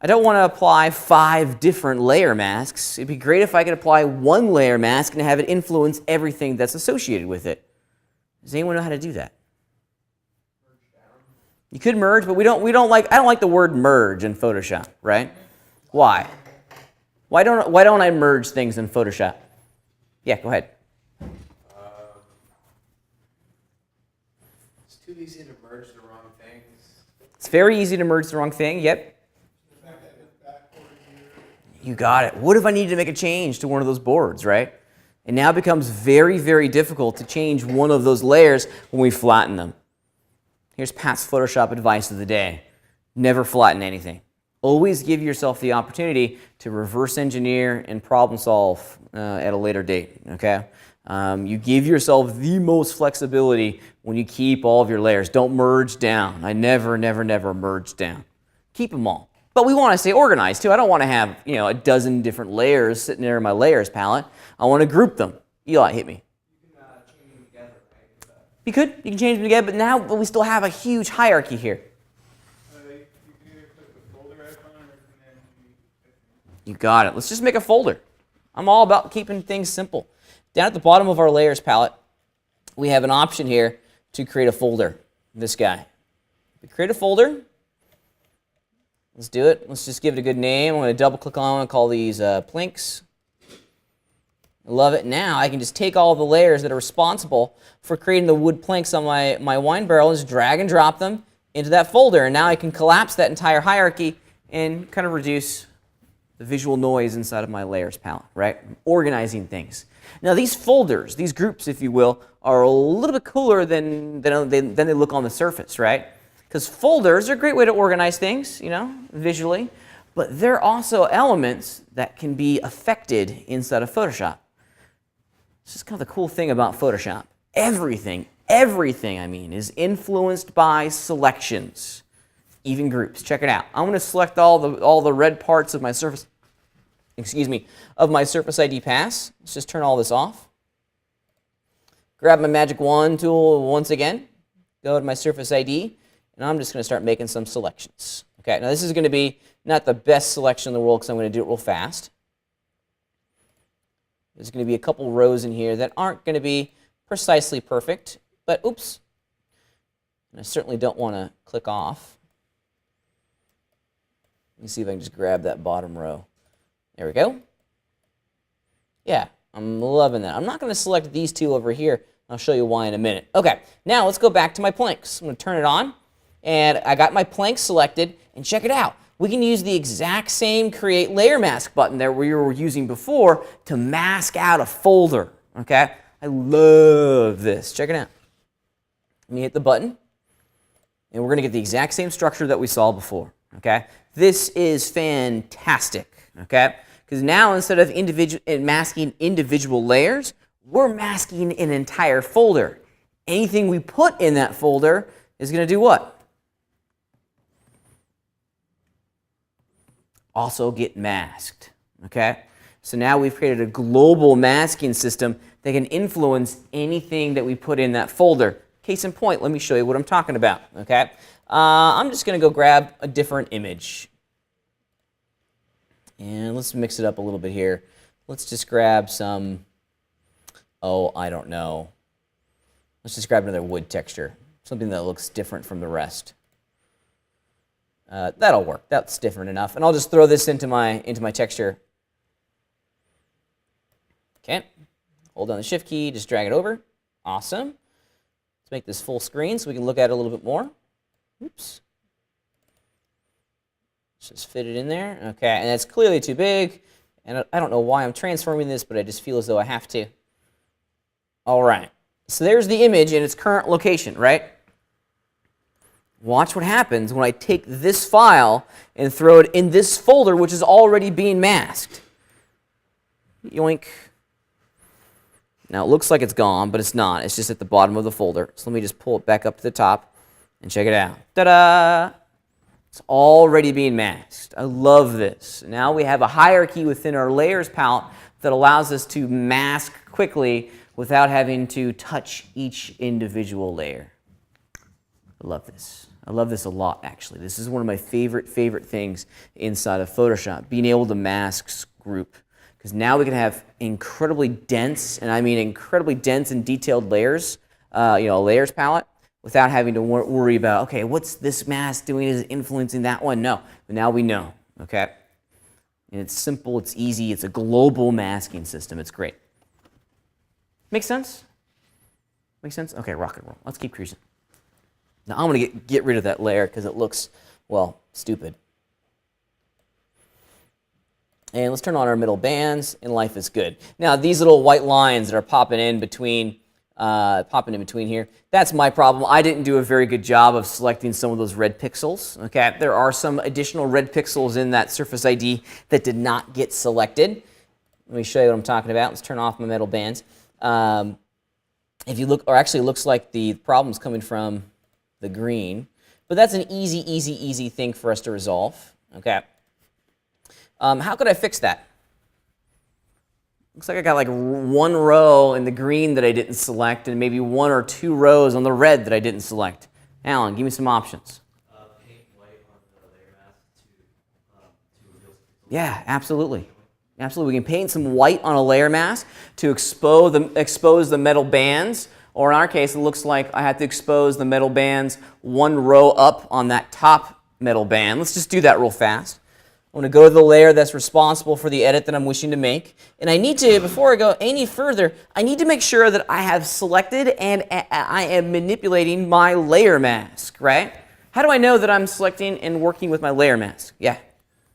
I don't want to apply 5 different layer masks. It'd be great if I could apply 1 layer mask and have it influence everything that's associated with it. Does anyone know how to do that? You could merge, but I don't like the word merge in Photoshop, right? Why? Why don't I merge things in Photoshop? Yeah, go ahead. It's too easy to merge the wrong things. It's very easy to merge the wrong thing. Yep. You got it. What if I needed to make a change to one of those boards, right? It now becomes very, very difficult to change one of those layers when we flatten them. Here's Pat's Photoshop advice of the day. Never flatten anything. Always give yourself the opportunity to reverse engineer and problem solve at a later date, okay? You give yourself the most flexibility when you keep all of your layers. Don't merge down. I never, never, never merge down. Keep them all. But we want to stay organized too. I don't want to have, a dozen different layers sitting there in my layers palette. I want to group them. Eli, hit me. You can change them together, right? You can change them together, but now we still have a huge hierarchy here. You can either click the folder icon or then You got it. Let's just make a folder. I'm all about keeping things simple. Down at the bottom of our layers palette, we have an option here to create a folder. This guy. We create a folder. Let's do it. Let's just give it a good name. I'm going to double click on it and call these planks. I love it. Now I can just take all the layers that are responsible for creating the wood planks on my wine barrel and just drag and drop them into that folder. And now I can collapse that entire hierarchy and kind of reduce the visual noise inside of my layers palette, right? Organizing things. Now these folders, these groups, if you will, are a little bit cooler than they look on the surface, right? Because folders are a great way to organize things, you know, visually, but they're also elements that can be affected inside of Photoshop. This is kind of the cool thing about Photoshop. Everything I mean, is influenced by selections, even groups. Check it out. I'm going to select all the red parts of my surface, of my Surface ID pass. Let's just turn all this off. Grab my Magic Wand tool once again. Go to my Surface ID, and I'm just going to start making some selections. Okay, now this is going to be not the best selection in the world because I'm going to do it real fast. There's going to be a couple rows in here that aren't going to be precisely perfect, but oops. And I certainly don't want to click off. Let me see if I can just grab that bottom row. There we go. Yeah, I'm loving that. I'm not going to select these two over here. I'll show you why in a minute. Okay, now let's go back to my planks. I'm going to turn it on, and I got my planks selected, and check it out. We can use the exact same Create Layer Mask button that we were using before to mask out a folder, okay? I love this. Check it out. Let me hit the button, and we're going to get the exact same structure that we saw before, okay? This is fantastic, okay? Because now instead of masking individual layers, we're masking an entire folder. Anything we put in that folder is going to do what? Also get masked, okay? So now we've created a global masking system that can influence anything that we put in that folder. Case in point, let me show you what I'm talking about, okay? I'm just going to go grab a different image. And let's mix it up a little bit here. Let's just grab some, oh, I don't know. Let's just grab another wood texture, something that looks different from the rest. That'll work. That's different enough. And I'll just throw this into my texture. Okay. Hold down the Shift key, just drag it over. Awesome. Let's make this full screen so we can look at it a little bit more. Oops. Let's just fit it in there. Okay, and it's clearly too big. And I don't know why I'm transforming this, but I just feel as though I have to. All right. So there's the image in its current location, right? Watch what happens when I take this file and throw it in this folder, which is already being masked. Yoink. Now it looks like it's gone, but it's not. It's just at the bottom of the folder. So let me just pull it back up to the top and check it out. Ta-da! It's already being masked. I love this. Now we have a hierarchy within our layers palette that allows us to mask quickly without having to touch each individual layer. I love this. I love this a lot, actually. This is one of my favorite things inside of Photoshop, being able to mask group. Because now we can have incredibly dense, and I mean incredibly dense and detailed layers, layers palette, without having to worry about, okay, what's this mask doing? Is it influencing that one? No, but now we know, okay? And it's simple, it's easy, it's a global masking system. It's great. Make sense? Make sense? Okay, rock and roll. Let's keep cruising. Now I'm going to get rid of that layer because it looks, well, stupid. And let's turn on our middle bands, and life is good. Now these little white lines that are popping in between here, that's my problem. I didn't do a very good job of selecting some of those red pixels. Okay, there are some additional red pixels in that Surface ID that did not get selected. Let me show you what I'm talking about. Let's turn off my metal bands. If you look, or actually it looks like the problem's coming from the green, but that's an easy thing for us to resolve. Okay. How could I fix that? Looks like I got like one row in the green that I didn't select and maybe one or two rows on the red that I didn't select. Alan, give me some options. Paint white on the layer mask to reveal some. Yeah, absolutely. Absolutely. We can paint some white on a layer mask to expose the metal bands, or in our case, it looks like I have to expose the metal bands one row up on that top metal band. Let's just do that real fast. I'm going to go to the layer that's responsible for the edit that I'm wishing to make. And I need to, before I go any further, I need to make sure that I have selected and I am manipulating my layer mask, right? How do I know that I'm selecting and working with my layer mask? Yeah.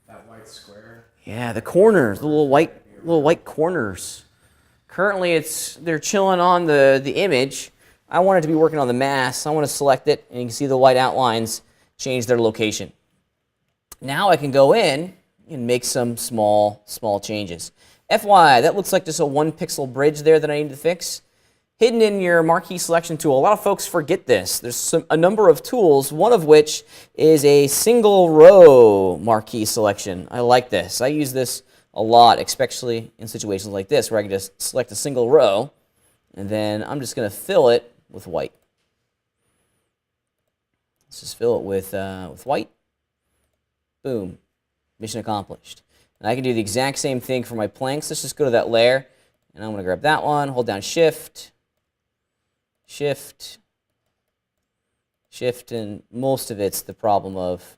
That white square. Yeah, the corners, the little white corners. Currently, they're chilling on the image. I want it to be working on the mask. I want to select it, and you can see the white outlines change their location. Now I can go in and make some small changes. FYI, that looks like just a 1 pixel bridge there that I need to fix. Hidden in your marquee selection tool. A lot of folks forget this. There's a number of tools, one of which is a single row marquee selection. I like this. I use this a lot, especially in situations like this where I can just select a single row and then I'm just going to fill it with white. Let's just fill it with white. Boom. Mission accomplished. And I can do the exact same thing for my planks. Let's just go to that layer, and I'm going to grab that one, hold down Shift, Shift, Shift, and most of it's the problem of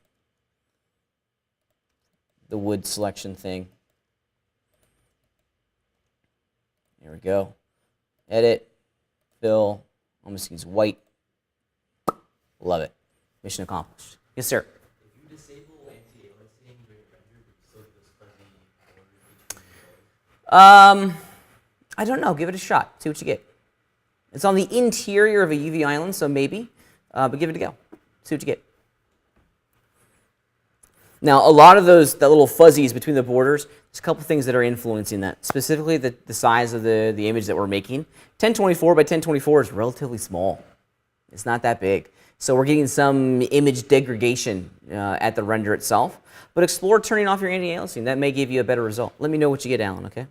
the wood selection thing. There we go. Edit, fill. I'm just going to use white. Love it. Mission accomplished. Yes, sir. If you disable anti-aliasing during render, would you still get those fuzzy borders between the colors? I don't know. Give it a shot. See what you get. It's on the interior of a UV island, so maybe. But give it a go. See what you get. Now, a lot of that little fuzzies between the borders, there's a couple things that are influencing that. Specifically, the size of the image that we're making. 1024 by 1024 is relatively small. It's not that big. So we're getting some image degradation at the render itself. But explore turning off your anti-aliasing. That may give you a better result. Let me know what you get, Alan, okay?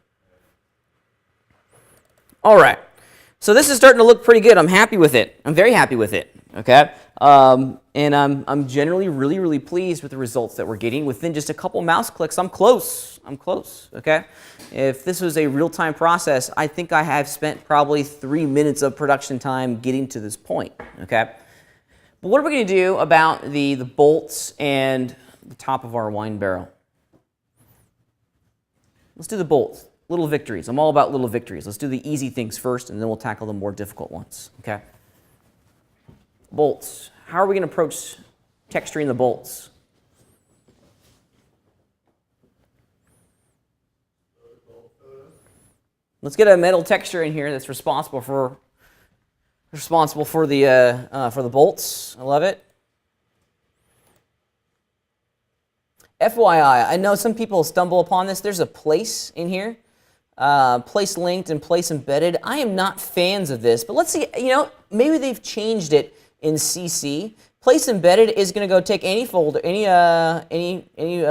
All right. So this is starting to look pretty good. I'm happy with it. I'm very happy with it, okay? And I'm generally really pleased with the results that we're getting. Within just a couple mouse clicks, I'm close. I'm close, okay? If this was a real-time process, I think I have spent probably 3 minutes of production time getting to this point, okay? But what are we going to do about the bolts and the top of our wine barrel? Let's do the bolts. Little victories. I'm all about little victories. Let's do the easy things first, and then we'll tackle the more difficult ones, okay? Bolts. How are we going to approach texturing the bolts? Let's get a metal texture in here that's responsible for the bolts. I love it. FYI, I know some people stumble upon this. There's a place in here, place linked and place embedded. I am not fans of this, but let's see. You know, maybe they've changed it in CC. Place embedded is going to go take any folder, any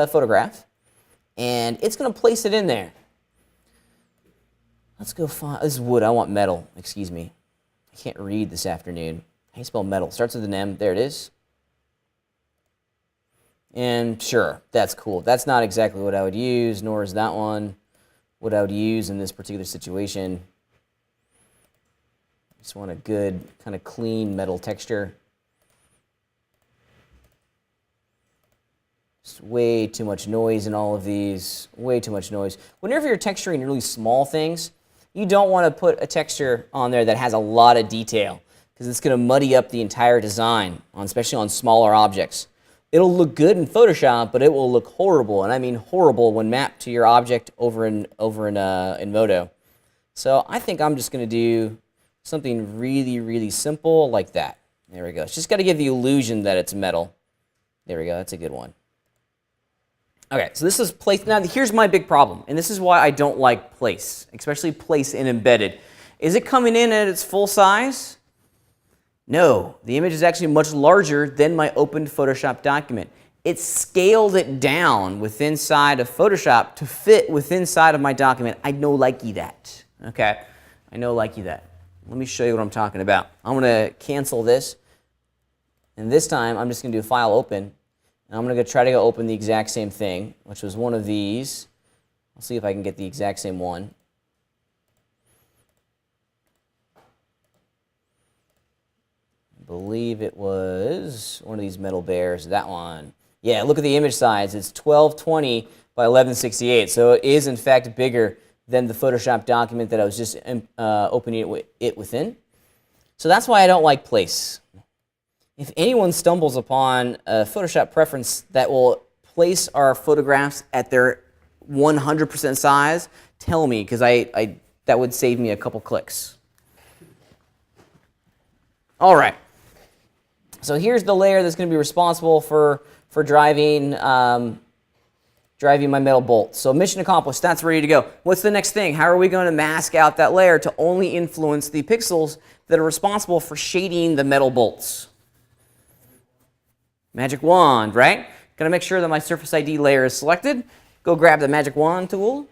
photograph, and it's going to place it in there. Let's go find. This is wood. I want metal. Excuse me. I can't read this afternoon. How do you spell metal? Starts with an M. There it is. And sure, that's cool. That's not exactly what I would use, nor is that one what I would use in this particular situation. Just want a good, kind of clean metal texture. Just way too much noise in all of these. Way too much noise. Whenever you're texturing really small things, you don't want to put a texture on there that has a lot of detail because it's going to muddy up the entire design, especially on smaller objects. It'll look good in Photoshop, but it will look horrible, and I mean horrible when mapped to your object over in Modo. So I think I'm just going to do something really simple like that. There we go. It's just got to give the illusion that it's metal. There we go. That's a good one. Okay, so this is place. Now, here's my big problem, and this is why I don't like place, especially place in embedded. Is it coming in at its full size? No, the image is actually much larger than my opened Photoshop document. It scaled it down within inside of Photoshop to fit within inside of my document. I no likey that, okay? I no likey that. Let me show you what I'm talking about. I'm going to cancel this, and this time I'm just going to do File Open. And I'm going to try to go open the exact same thing, which was one of these. I'll see if I can get the exact same one. I believe it was one of these metal bears, that one. Yeah, look at the image size. It's 1220 by 1168. So it is, in fact, bigger than the Photoshop document that I was just opening it within. So that's why I don't like place. If anyone stumbles upon a Photoshop preference that will place our photographs at their 100% size, tell me, because that would save me a couple clicks. All right. So here's the layer that's going to be responsible for driving my metal bolt. So mission accomplished. That's ready to go. What's the next thing? How are we going to mask out that layer to only influence the pixels that are responsible for shading the metal bolts? Magic wand, right? Got to make sure that my Surface ID layer is selected. Go grab the magic wand tool.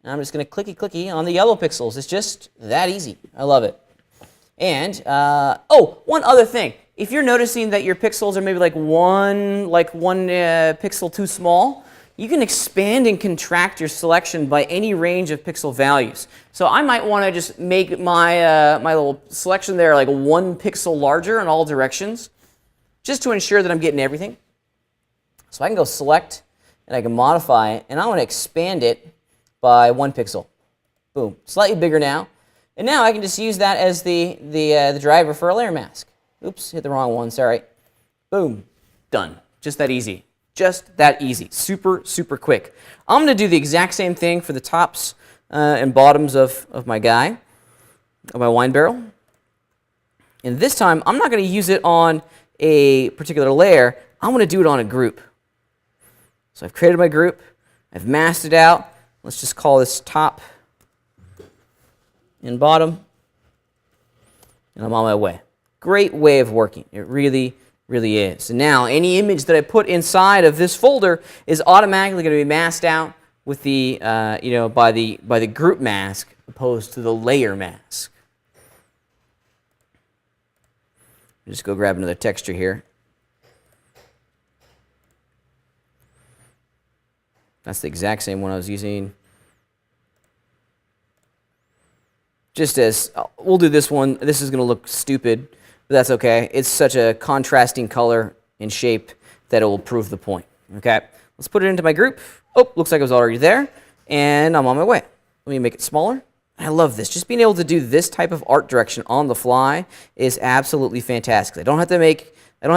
And I'm just going to clicky on the yellow pixels. It's just that easy. I love it. And, one other thing. If you're noticing that your pixels are maybe like one pixel too small, you can expand and contract your selection by any range of pixel values. So I might want to just make my, my little selection there like 1 pixel larger in all directions, just to ensure that I'm getting everything. So I can go select, and I can modify it, and I want to expand it by 1 pixel. Boom, slightly bigger now. And now I can just use that as the driver for a layer mask. Oops, hit the wrong one, sorry. Boom, done. Just that easy. Just that easy. Super, super quick. I'm going to do the exact same thing for the tops and bottoms of my guy, of my wine barrel. And this time, I'm not going to use it on a particular layer. I'm going to do it on a group. So I've created my group. I've masked it out. Let's just call this top and bottom. And I'm on my way. Great way of working. It really, really is. And now, any image that I put inside of this folder is automatically going to be masked out with the, by the group mask opposed to the layer mask. Just go grab another texture here. That's the exact same one I was using. Just as, we'll do this one. This is going to look stupid, but that's okay. It's such a contrasting color and shape that it will prove the point. Okay, let's put it into my group. Oh, looks like it was already there, and I'm on my way. Let me make it smaller. I love this. Just being able to do this type of art direction on the fly is absolutely fantastic. I don't have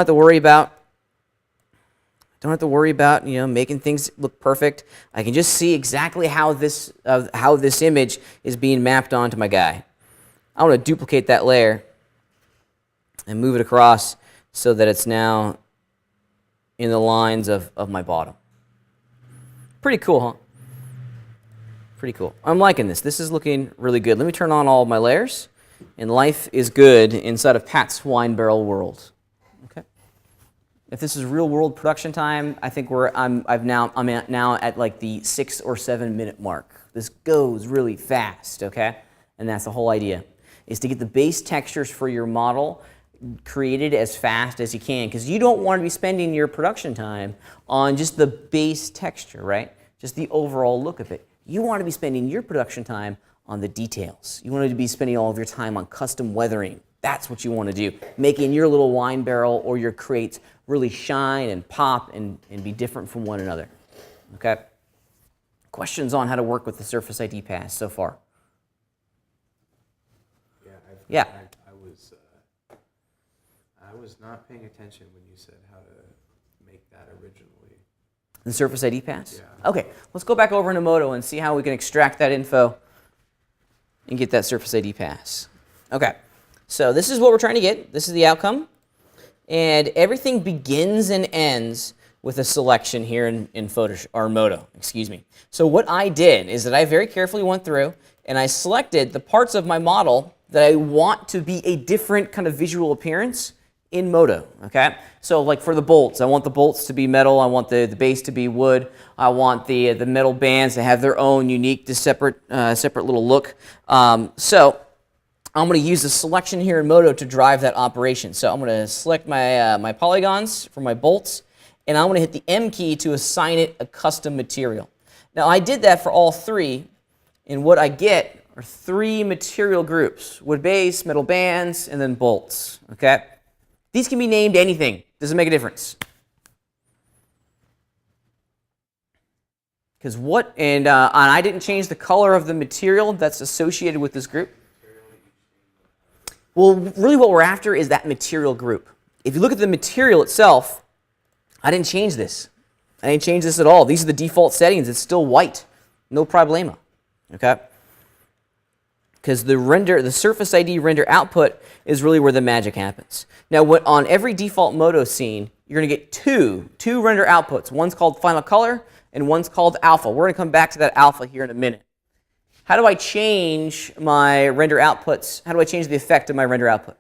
to worry about making things look perfect. I can just see exactly how this image is being mapped onto my guy. I want to duplicate that layer and move it across so that it's now in the lines of my bottom. Pretty cool, huh? Pretty cool. I'm liking this. This is looking really good. Let me turn on all of my layers, and life is good inside of Pat's wine barrel world. Okay. If this is real world production time, I think I'm now at like the 6 or 7 minute mark. This goes really fast, okay? And that's the whole idea, is to get the base textures for your model created as fast as you can, because you don't want to be spending your production time on just the base texture, right? Just the overall look of it. You want to be spending your production time on the details. You want to be spending all of your time on custom weathering. That's what you want to do. Making your little wine barrel or your crates really shine and pop and be different from one another. Okay? Questions on how to work with the Surface ID Pass so far? Yeah. I was not paying attention when you said how to make that originally. The Surface ID Pass? Yeah. Okay, let's go back over into Moto and see how we can extract that info and get that Surface ID Pass. Okay, so this is what we're trying to get. This is the outcome. And everything begins and ends with a selection here in Photoshop, or Moto, excuse me. So what I did is that I very carefully went through and I selected the parts of my model that I want to be a different kind of visual appearance in Moto, okay? So like for the bolts, I want the bolts to be metal, I want the base to be wood, I want the metal bands to have their own unique, separate little look. So I'm going to use the selection here in Moto to drive that operation. So I'm going to select my polygons for my bolts, and I'm going to hit the M key to assign it a custom material. Now I did that for all three, and what I get are 3 material groups: wood base, metal bands, and then bolts, okay? These can be named anything. Doesn't make a difference. Because what, and I didn't change the color of the material that's associated with this group. Well, really what we're after is that material group. If you look at the material itself, I didn't change this. I didn't change this at all. These are the default settings. It's still white. No problema. Okay? Because the surface ID render output is really where the magic happens. Now, on every default Modo scene, you're going to get two render outputs. One's called final color, and one's called alpha. We're going to come back to that alpha here in a minute. How do I change my render outputs? How do I change the effect of my render output?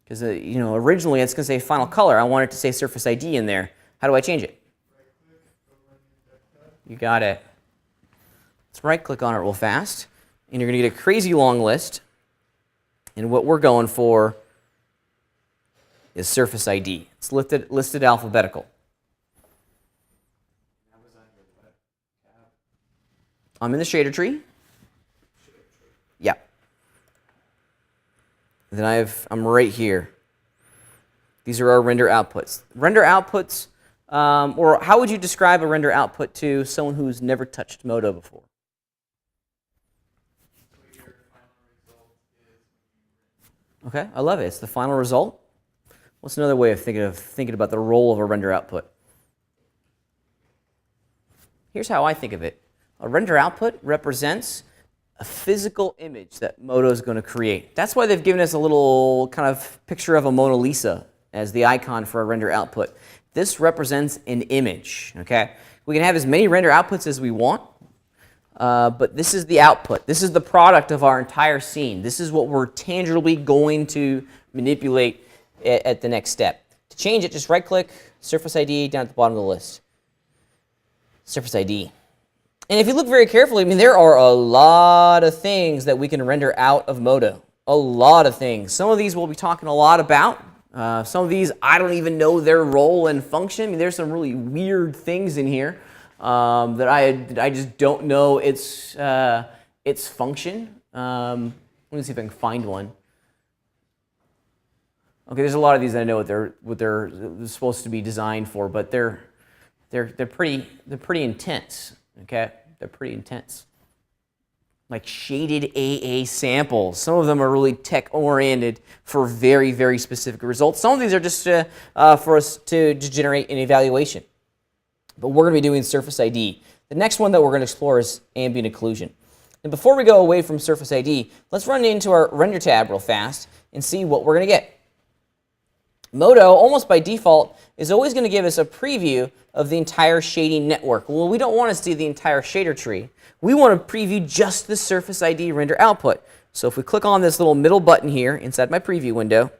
Because originally it's going to say final color. I want it to say surface ID in there. How do I change it? You got it. Let's right-click on it real fast, and you're going to get a crazy long list. And what we're going for is surface ID. It's listed alphabetical. I'm in the shader tree. Yeah. Then I'm right here. These are our render outputs. Render outputs, or how would you describe a render output to someone who's never touched Modo before? Okay, I love it. It's the final result. What's another way of thinking about the role of a render output? Here's how I think of it. A render output represents a physical image that Modo is going to create. That's why they've given us a little kind of picture of a Mona Lisa as the icon for a render output. This represents an image. Okay, we can have as many render outputs as we want. But this is the output. This is the product of our entire scene. This is what we're tangibly going to manipulate at the next step. To change it, just right-click, Surface ID, down at the bottom of the list. Surface ID. And if you look very carefully, I mean, there are a lot of things that we can render out of Modo. A lot of things. Some of these we'll be talking a lot about. Some of these, I don't even know their role and function. I mean, there's some really weird things in here. That I just don't know its function. Let me see if I can find one. Okay, there's a lot of these that I know what they're supposed to be designed for, but they're pretty intense. Okay, they're pretty intense. Like shaded AA samples. Some of them are really tech oriented for very, very specific results. Some of these are just for us to generate an evaluation. But we're going to be doing surface ID. The next one that we're going to explore is ambient occlusion. And before we go away from surface ID, let's run into our render tab real fast and see what we're going to get. Modo, almost by default, is always going to give us a preview of the entire shading network. Well, we don't want to see the entire shader tree. We want to preview just the surface ID render output. So if we click on this little middle button here inside my preview window,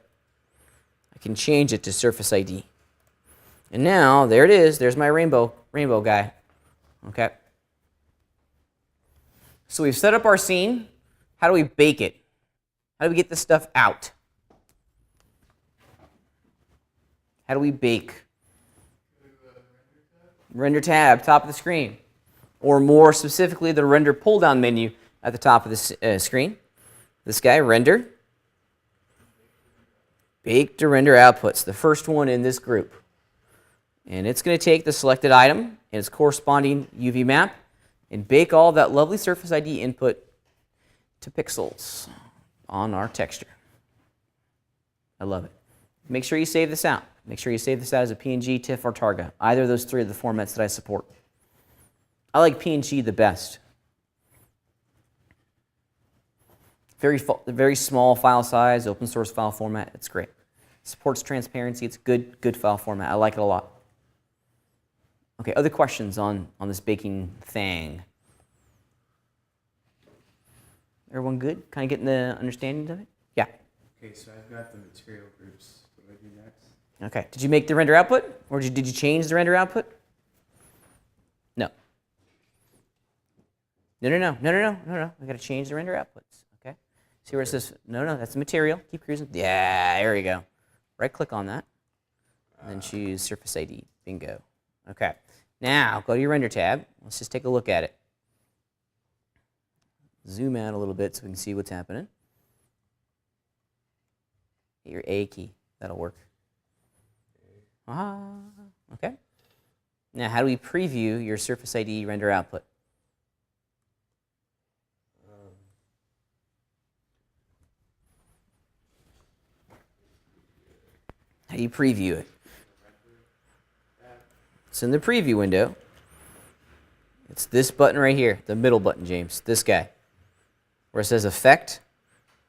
I can change it to surface ID. And now, there it is. There's my rainbow guy. Okay. So we've set up our scene. How do we bake it? How do we get this stuff out? How do we bake? Render tab, top of the screen. Or more specifically, the render pull-down menu at the top of the screen. This guy, render. Bake to render outputs, the first one in this group. And it's going to take the selected item and its corresponding UV map and bake all that lovely surface ID input to pixels on our texture. I love it. Make sure you save this out. Make sure you save this out as a PNG, TIFF, or Targa. Either of those three are the formats that I support. I like PNG the best. Very small file size, open source file format. It's great. Supports transparency. It's good file format. I like it a lot. Okay, other questions on this baking thing? Everyone good? Kind of getting the understanding of it? Yeah. Okay, so I've got the material groups. What do I do next? Okay. Did you make the render output? Or did you change the render output? No. No. I got to change the render outputs. Okay. See where it says, no, that's the material. Keep cruising. Yeah, there you go. Right click on that. And then choose Surface ID. Bingo. Okay. Now, go to your render tab. Let's just take a look at it. Zoom out a little bit so we can see what's happening. Hit your A key. That'll work. Okay. Now, how do we preview your Surface ID render output? How do you preview it? It's in the preview window. It's this button right here, the middle button, James, this guy, where it says Effect.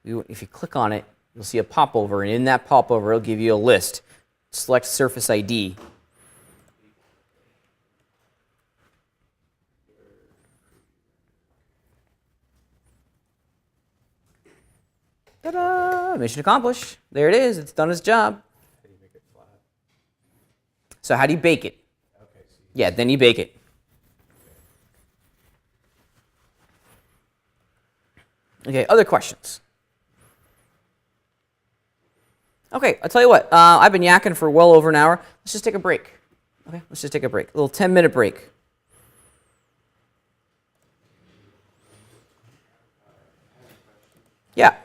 If you click on it, you'll see a popover, and in that popover, it'll give you a list. Select Surface ID. Ta-da! Mission accomplished. There it is. It's done its job. How do you make it flat? So how do you bake it? Okay, so Yeah, then you bake it. Okay, other questions? Okay, I'll tell you what. I've been yakking for well over an hour. Let's just take a break. Okay, let's just take a break. A little 10-minute break. Yeah.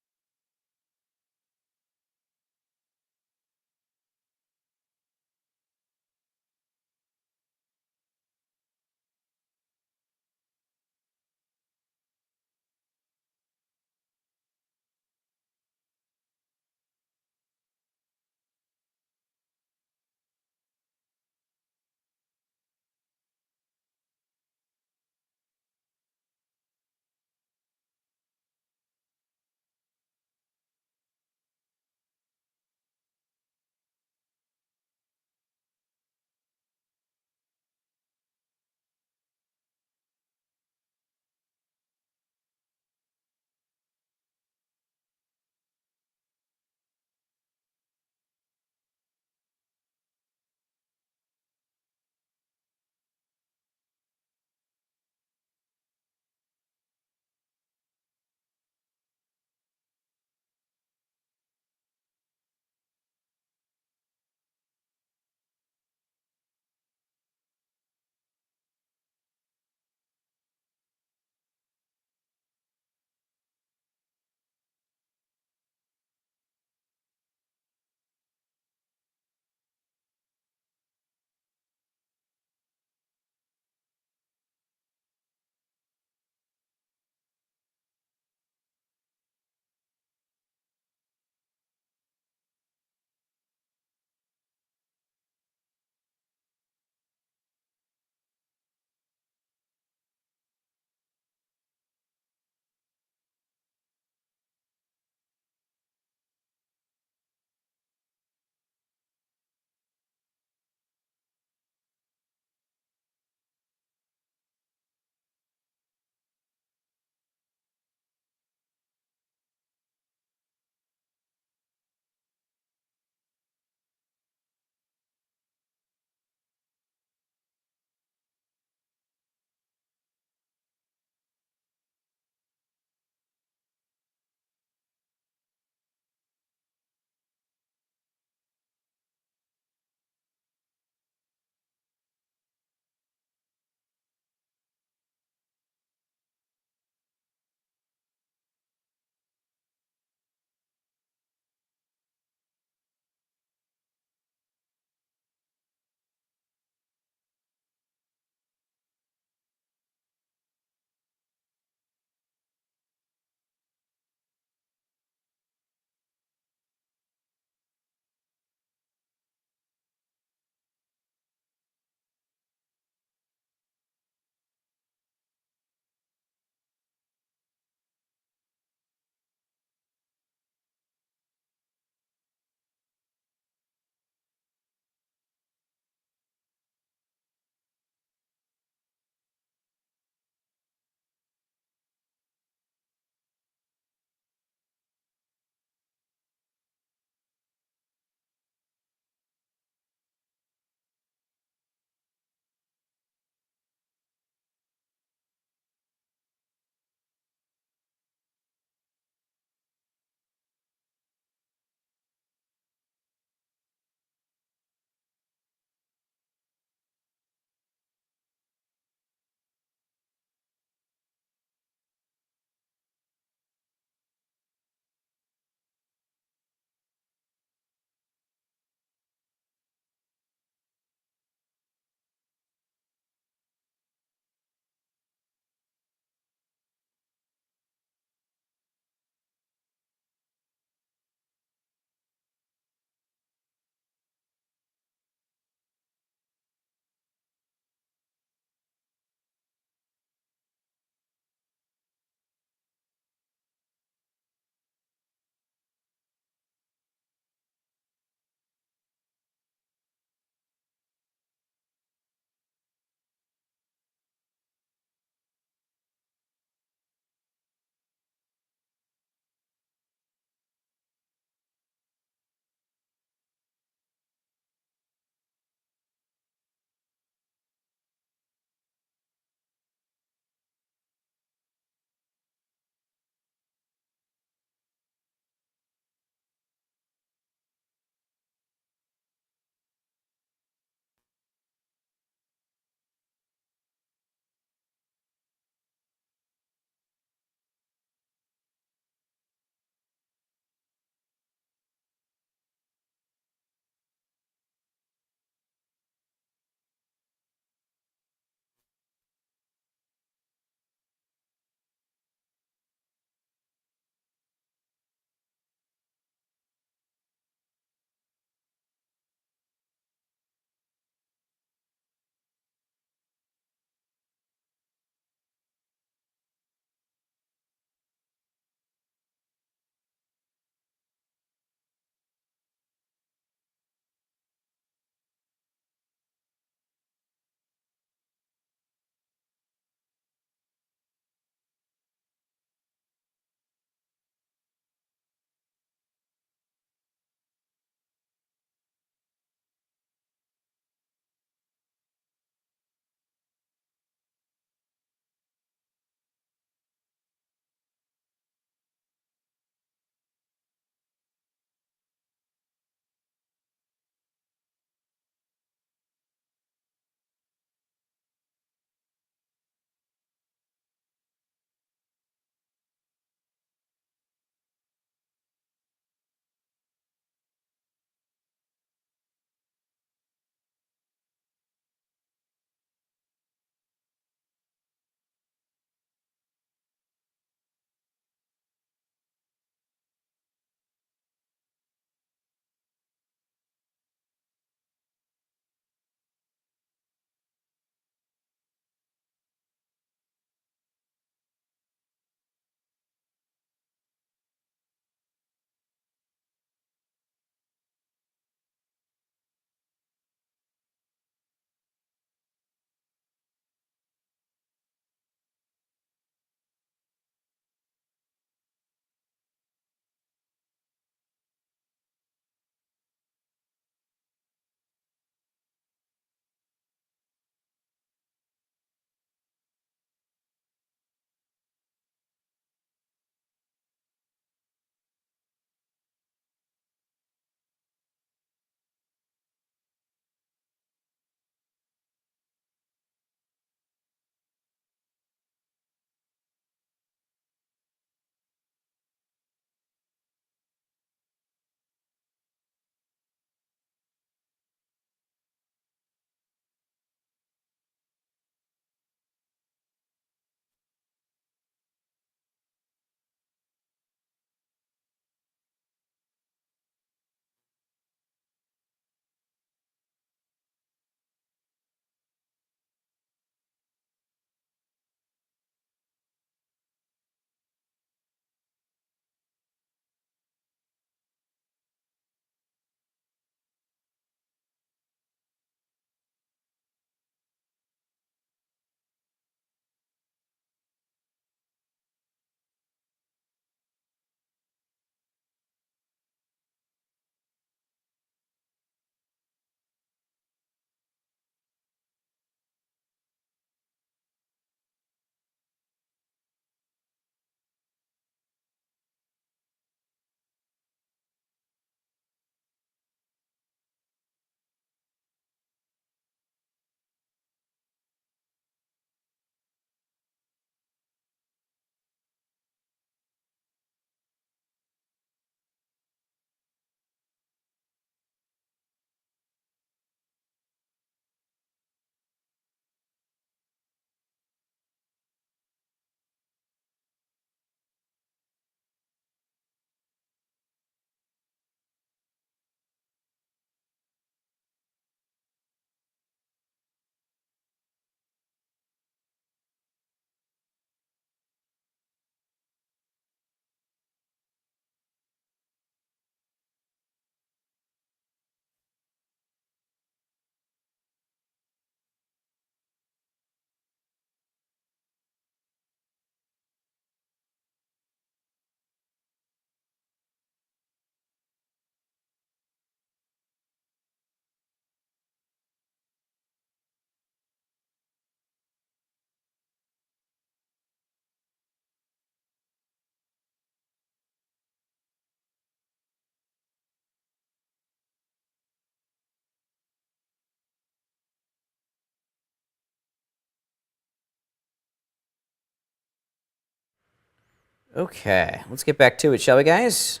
Okay, let's get back to it, shall we, guys?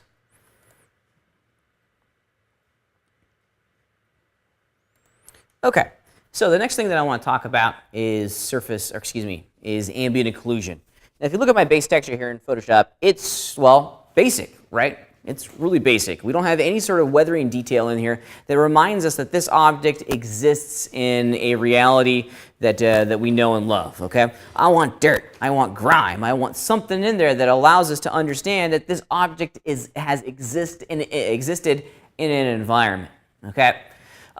Okay, so the next thing that I want to talk about is is ambient occlusion. Now, if you look at my base texture here in Photoshop, it's, well, basic, right? It's really basic. We don't have any sort of weathering detail in here that reminds us that this object exists in a reality that we know and love, okay? I want dirt, I want grime, I want something in there that allows us to understand that this object has existed in an environment, okay?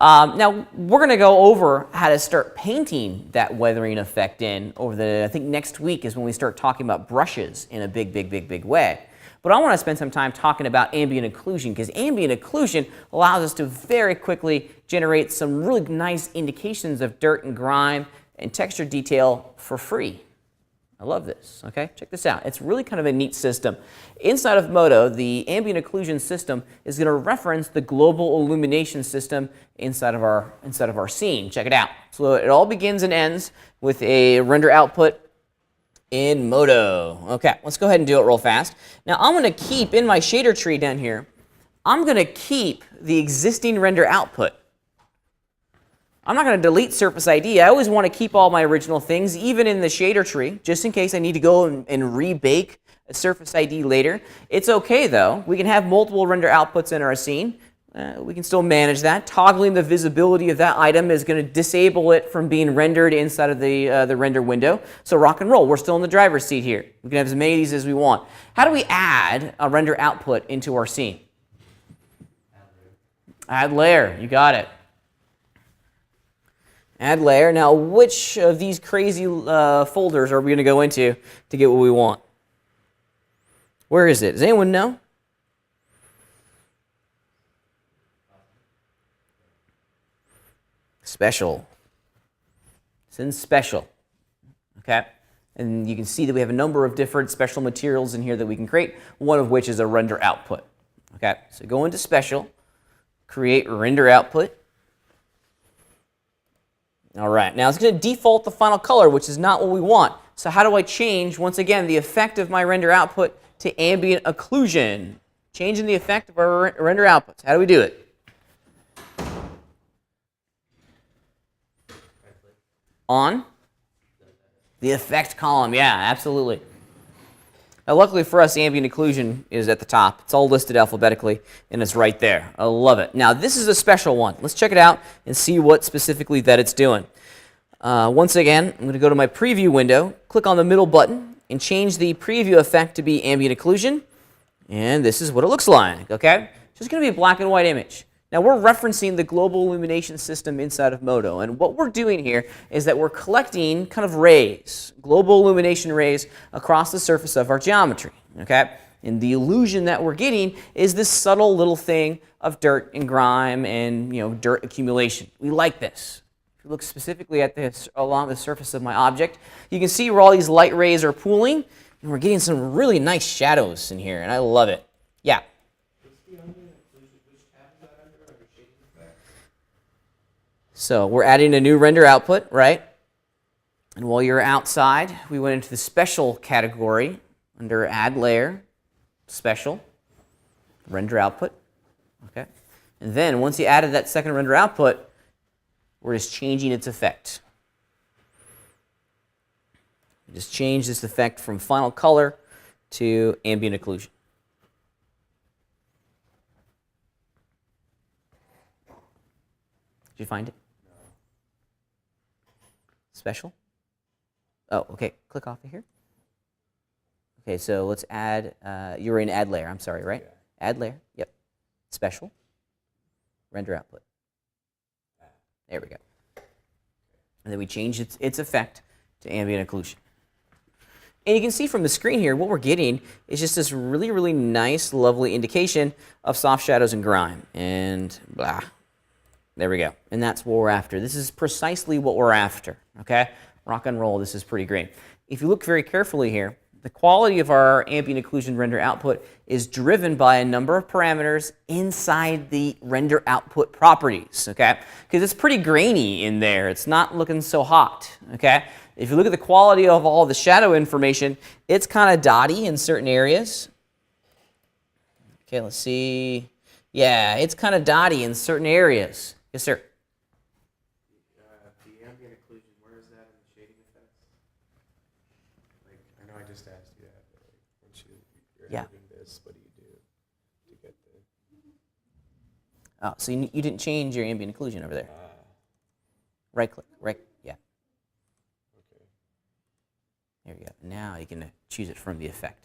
Now, we're going to go over how to start painting that weathering effect in over I think next week is when we start talking about brushes in a big way. But I want to spend some time talking about ambient occlusion, because ambient occlusion allows us to very quickly generate some really nice indications of dirt and grime and texture detail for free. I love this, okay? Check this out. It's really kind of a neat system. Inside of Modo, the ambient occlusion system is going to reference the global illumination system inside of our scene. Check it out. So it all begins and ends with a render output in Modo. Okay, let's go ahead and do it real fast. Now I'm going to keep in my shader tree down here, I'm going to keep the existing render output. I'm not going to delete surface ID. I always want to keep all my original things, even in the shader tree, just in case I need to go and rebake a surface ID later. It's okay though. We can have multiple render outputs in our scene. We can still manage that. Toggling the visibility of that item is going to disable it from being rendered inside of the render window. So rock and roll. We're still in the driver's seat here. We can have as many of these as we want. How do we add a render output into our scene? Add layer. You got it. Add layer. Now, which of these crazy folders are we going to go into to get what we want? Where is it? Does anyone know? Special. It's in special. Okay? And you can see that we have a number of different special materials in here that we can create, one of which is a render output. Okay? So go into special, create render output. All right. Now it's going to default the final color, which is not what we want. So how do I change, once again, the effect of my render output to ambient occlusion? Changing the effect of our render outputs. How do we do it? On the effect column. Yeah, absolutely. Now, luckily for us, ambient occlusion is at the top. It's all listed alphabetically, and it's right there. I love it. Now, this is a special one. Let's check it out and see what specifically that it's doing. Once again, I'm going to go to my preview window, click on the middle button, and change the preview effect to be ambient occlusion. And this is what it looks like, okay? So it's going to be a black and white image. Now we're referencing the global illumination system inside of Modo, and what we're doing here is that we're collecting kind of rays, global illumination rays across the surface of our geometry, okay? And the illusion that we're getting is this subtle little thing of dirt and grime and, you know, dirt accumulation. We like this. If you look specifically at this along the surface of my object, you can see where all these light rays are pooling, and we're getting some really nice shadows in here, and I love it. Yeah. So we're adding a new render output, right? And while you're outside, we went into the special category under add layer, special, render output, okay? And then once you added that second render output, we're just changing its effect. We just change this effect from final color to ambient occlusion. Did you find it? Special? Oh, okay. Click off of here. Okay, so let's add, you were in add layer, I'm sorry, right? Yeah. Add layer, yep. Special, render output. There we go. And then we change its effect to ambient occlusion. And you can see from the screen here, what we're getting is just this really, really nice, lovely indication of soft shadows and grime. And blah. There we go. And that's what we're after. This is precisely what we're after, okay? Rock and roll, this is pretty great. If you look very carefully here, the quality of our ambient occlusion render output is driven by a number of parameters inside the render output properties, okay? Because it's pretty grainy in there. It's not looking so hot, okay? If you look at the quality of all the shadow information, it's kind of dotty in certain areas. Okay, let's see. Yeah, it's kind of dotty in certain areas. Yes, sir. The ambient occlusion, where is that in the shading effects? Like, I know I just asked you that, but like, once you're editing this, what do you do to get the... Oh, so you didn't change your ambient occlusion over there. Right click, right, yeah. Okay. There you go. Now you can choose it from the effect.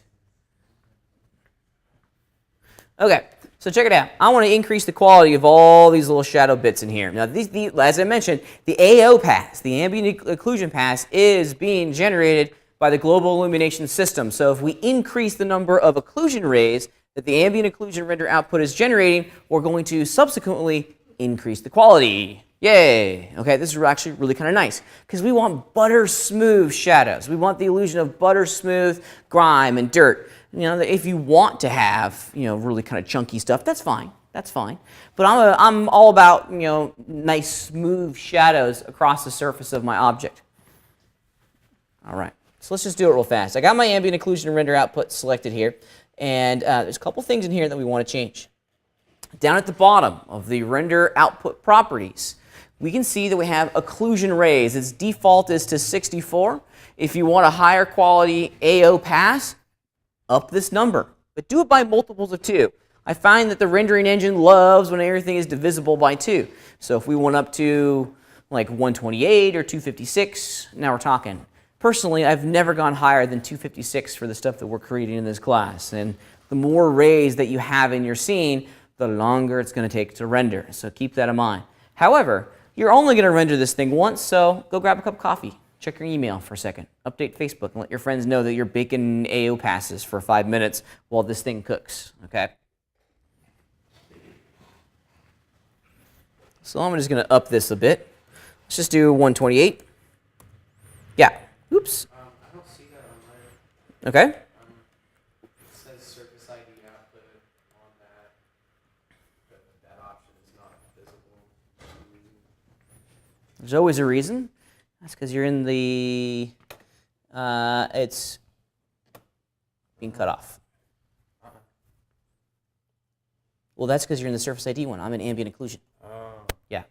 Okay, so check it out. I want to increase the quality of all these little shadow bits in here. Now, as I mentioned, the AO pass, the ambient occlusion pass, is being generated by the global illumination system. So if we increase the number of occlusion rays that the ambient occlusion render output is generating, we're going to subsequently increase the quality. Yay! Okay, this is actually really kind of nice because we want butter smooth shadows. We want the illusion of butter smooth grime and dirt. You know, if you want to have, you know, really kind of chunky stuff, that's fine. That's fine. But I'm all about, you know, nice smooth shadows across the surface of my object. All right, so let's just do it real fast. I got my ambient occlusion render output selected here, and there's a couple things in here that we want to change. Down at the bottom of the render output properties, we can see that we have occlusion rays. Its default is to 64. If you want a higher quality AO pass, up this number, but do it by multiples of 2. I find that the rendering engine loves when everything is divisible by 2. So if we went up to like 128 or 256, now we're talking. Personally, I've never gone higher than 256 for the stuff that we're creating in this class. And the more rays that you have in your scene, the longer it's going to take to render. So keep that in mind. However, you're only going to render this thing once, so go grab a cup of coffee. Check your email for a second. Update Facebook and let your friends know that you're baking AO passes for 5 minutes while this thing cooks, okay? So I'm just going to up this a bit. Let's just do 128. Yeah. Oops. I don't see that on mine. Okay. It says surface ID output on that, but that option is not visible. There's always a reason. That's because you're in the, it's being cut off. Well, that's because you're in the Surface ID one. I'm in ambient occlusion. Oh. Yeah.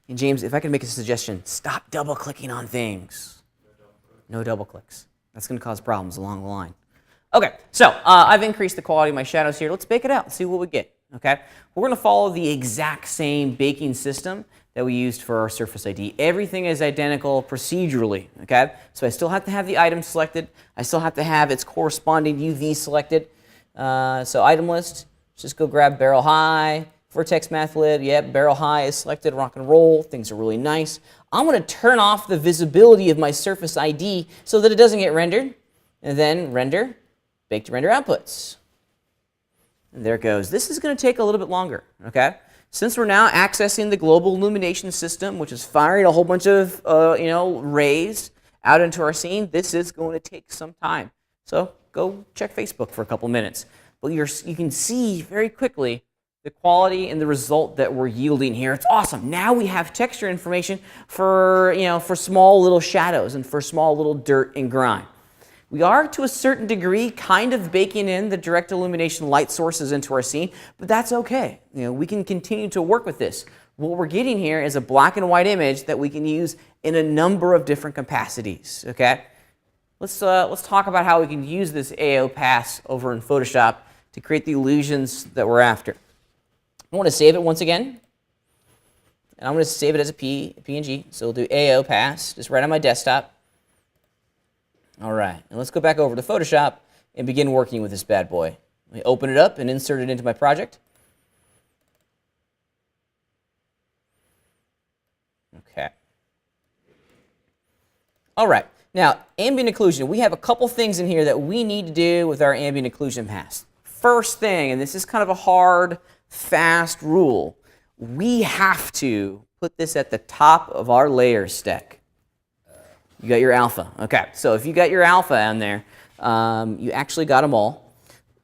And James, if I can make a suggestion, stop double-clicking on things. No double clicks. That's going to cause problems along the line. Okay, so I've increased the quality of my shadows here. Let's bake it out and see what we get. Okay, we're going to follow the exact same baking system that we used for our Surface ID. Everything is identical procedurally, okay? So I still have to have the item selected. I still have to have its corresponding UV selected. So item list, just go grab barrel high, vertex math lib, yep, barrel high is selected, rock and roll, things are really nice. I'm gonna turn off the visibility of my Surface ID so that it doesn't get rendered, and then render, bake to render outputs. And there it goes. This is gonna take a little bit longer, okay? Since we're now accessing the global illumination system, which is firing a whole bunch of rays out into our scene, this is going to take some time. So go check Facebook for a couple minutes. But you can see very quickly the quality and the result that we're yielding here. It's awesome. Now we have texture information for small little shadows and for small little dirt and grime. We are, to a certain degree, kind of baking in the direct illumination light sources into our scene, but that's okay. We can continue to work with this. What we're getting here is a black and white image that we can use in a number of different capacities, okay? Let's talk about how we can use this AO pass over in Photoshop to create the illusions that we're after. I want to save it once again, and I'm going to save it as a PNG, so we'll do AO pass, just right on my desktop. All right, and let's go back over to Photoshop and begin working with this bad boy. Let me open it up and insert it into my project. Okay. All right, now ambient occlusion. We have a couple things in here that we need to do with our ambient occlusion pass. First thing, and this is kind of a hard, fast rule, we have to put this at the top of our layer stack. You got your alpha. Okay, so if you got your alpha on there, you actually got them all.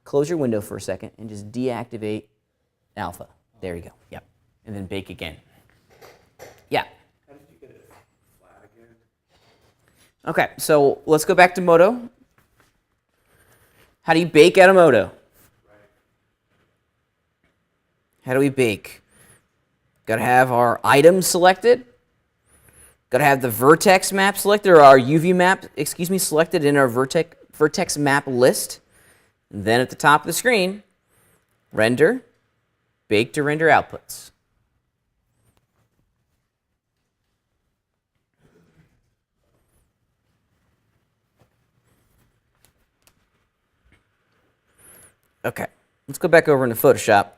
Close your window for a second and just deactivate alpha. There you go. Yep. And then bake again. Yeah. How did you get it Okay, so let's go back to Modo. How do you bake out of Modo? How do we bake? Got to have our items selected. Got to have the vertex map selected, or our UV map, selected in our vertex map list. And then at the top of the screen, render, bake to render outputs. Okay, let's go back over into Photoshop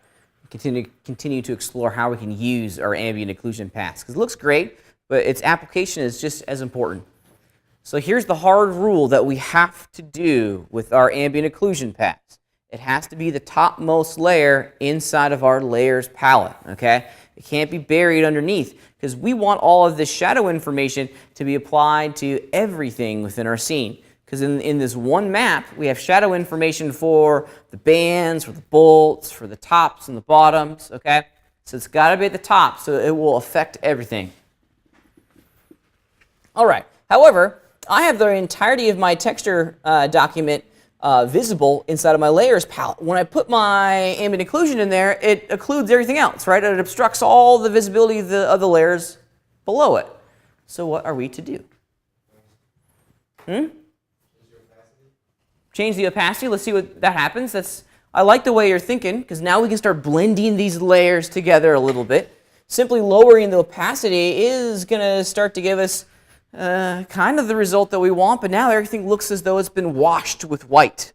and continue to explore how we can use our ambient occlusion paths. Because it looks great, but its application is just as important. So here's the hard rule that we have to do with our ambient occlusion paths. It has to be the topmost layer inside of our layers palette, okay? It can't be buried underneath because we want all of this shadow information to be applied to everything within our scene. Because in this one map, we have shadow information for the bands, for the bolts, for the tops and the bottoms, okay? So it's got to be at the top, so it will affect everything. All right. However, I have the entirety of my texture document visible inside of my layers palette. When I put my ambient occlusion in there, it occludes everything else, right? It obstructs all the visibility of the layers below it. So what are we to do? Change the opacity. Let's see what that happens. I like the way you're thinking, because now we can start blending these layers together a little bit. Simply lowering the opacity is going to start to give us kind of the result that we want, but now everything looks as though it's been washed with white.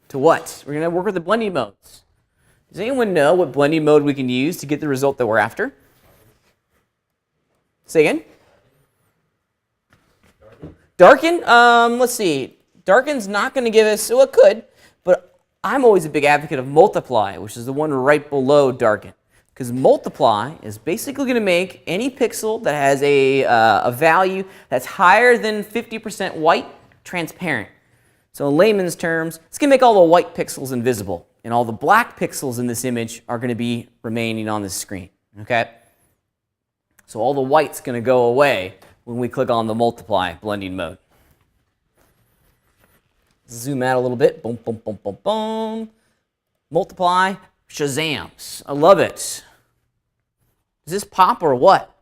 To what? We're going to work with the blending modes. Does anyone know what blending mode we can use to get the result that we're after? Say again? Darken? Let's see. Darken's not going to give us, well, it could, but I'm always a big advocate of multiply, which is the one right below darken. Because multiply is basically going to make any pixel that has a value that's higher than 50% white transparent. So in layman's terms, it's going to make all the white pixels invisible, and all the black pixels in this image are going to be remaining on the screen. Okay? So all the white's going to go away when we click on the multiply blending mode. Zoom out a little bit. Boom, boom, boom, boom, boom. Multiply. Shazams. I love it. Does this pop or what?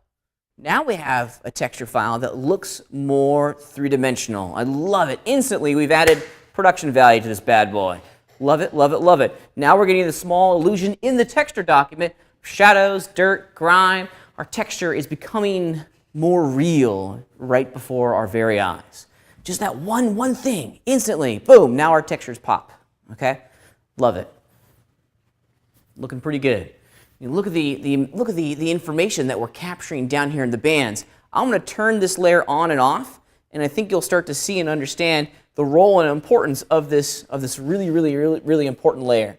Now we have a texture file that looks more three-dimensional. I love it. Instantly, we've added production value to this bad boy. Love it, love it, love it. Now we're getting the small illusion in the texture document. Shadows, dirt, grime. Our texture is becoming more real right before our very eyes. Just that one thing, instantly, boom, now our textures pop, okay? Love it. Looking pretty good. You look at the information that we're capturing down here in the bands. I'm going to turn this layer on and off, and I think you'll start to see and understand the role and importance of this really important layer.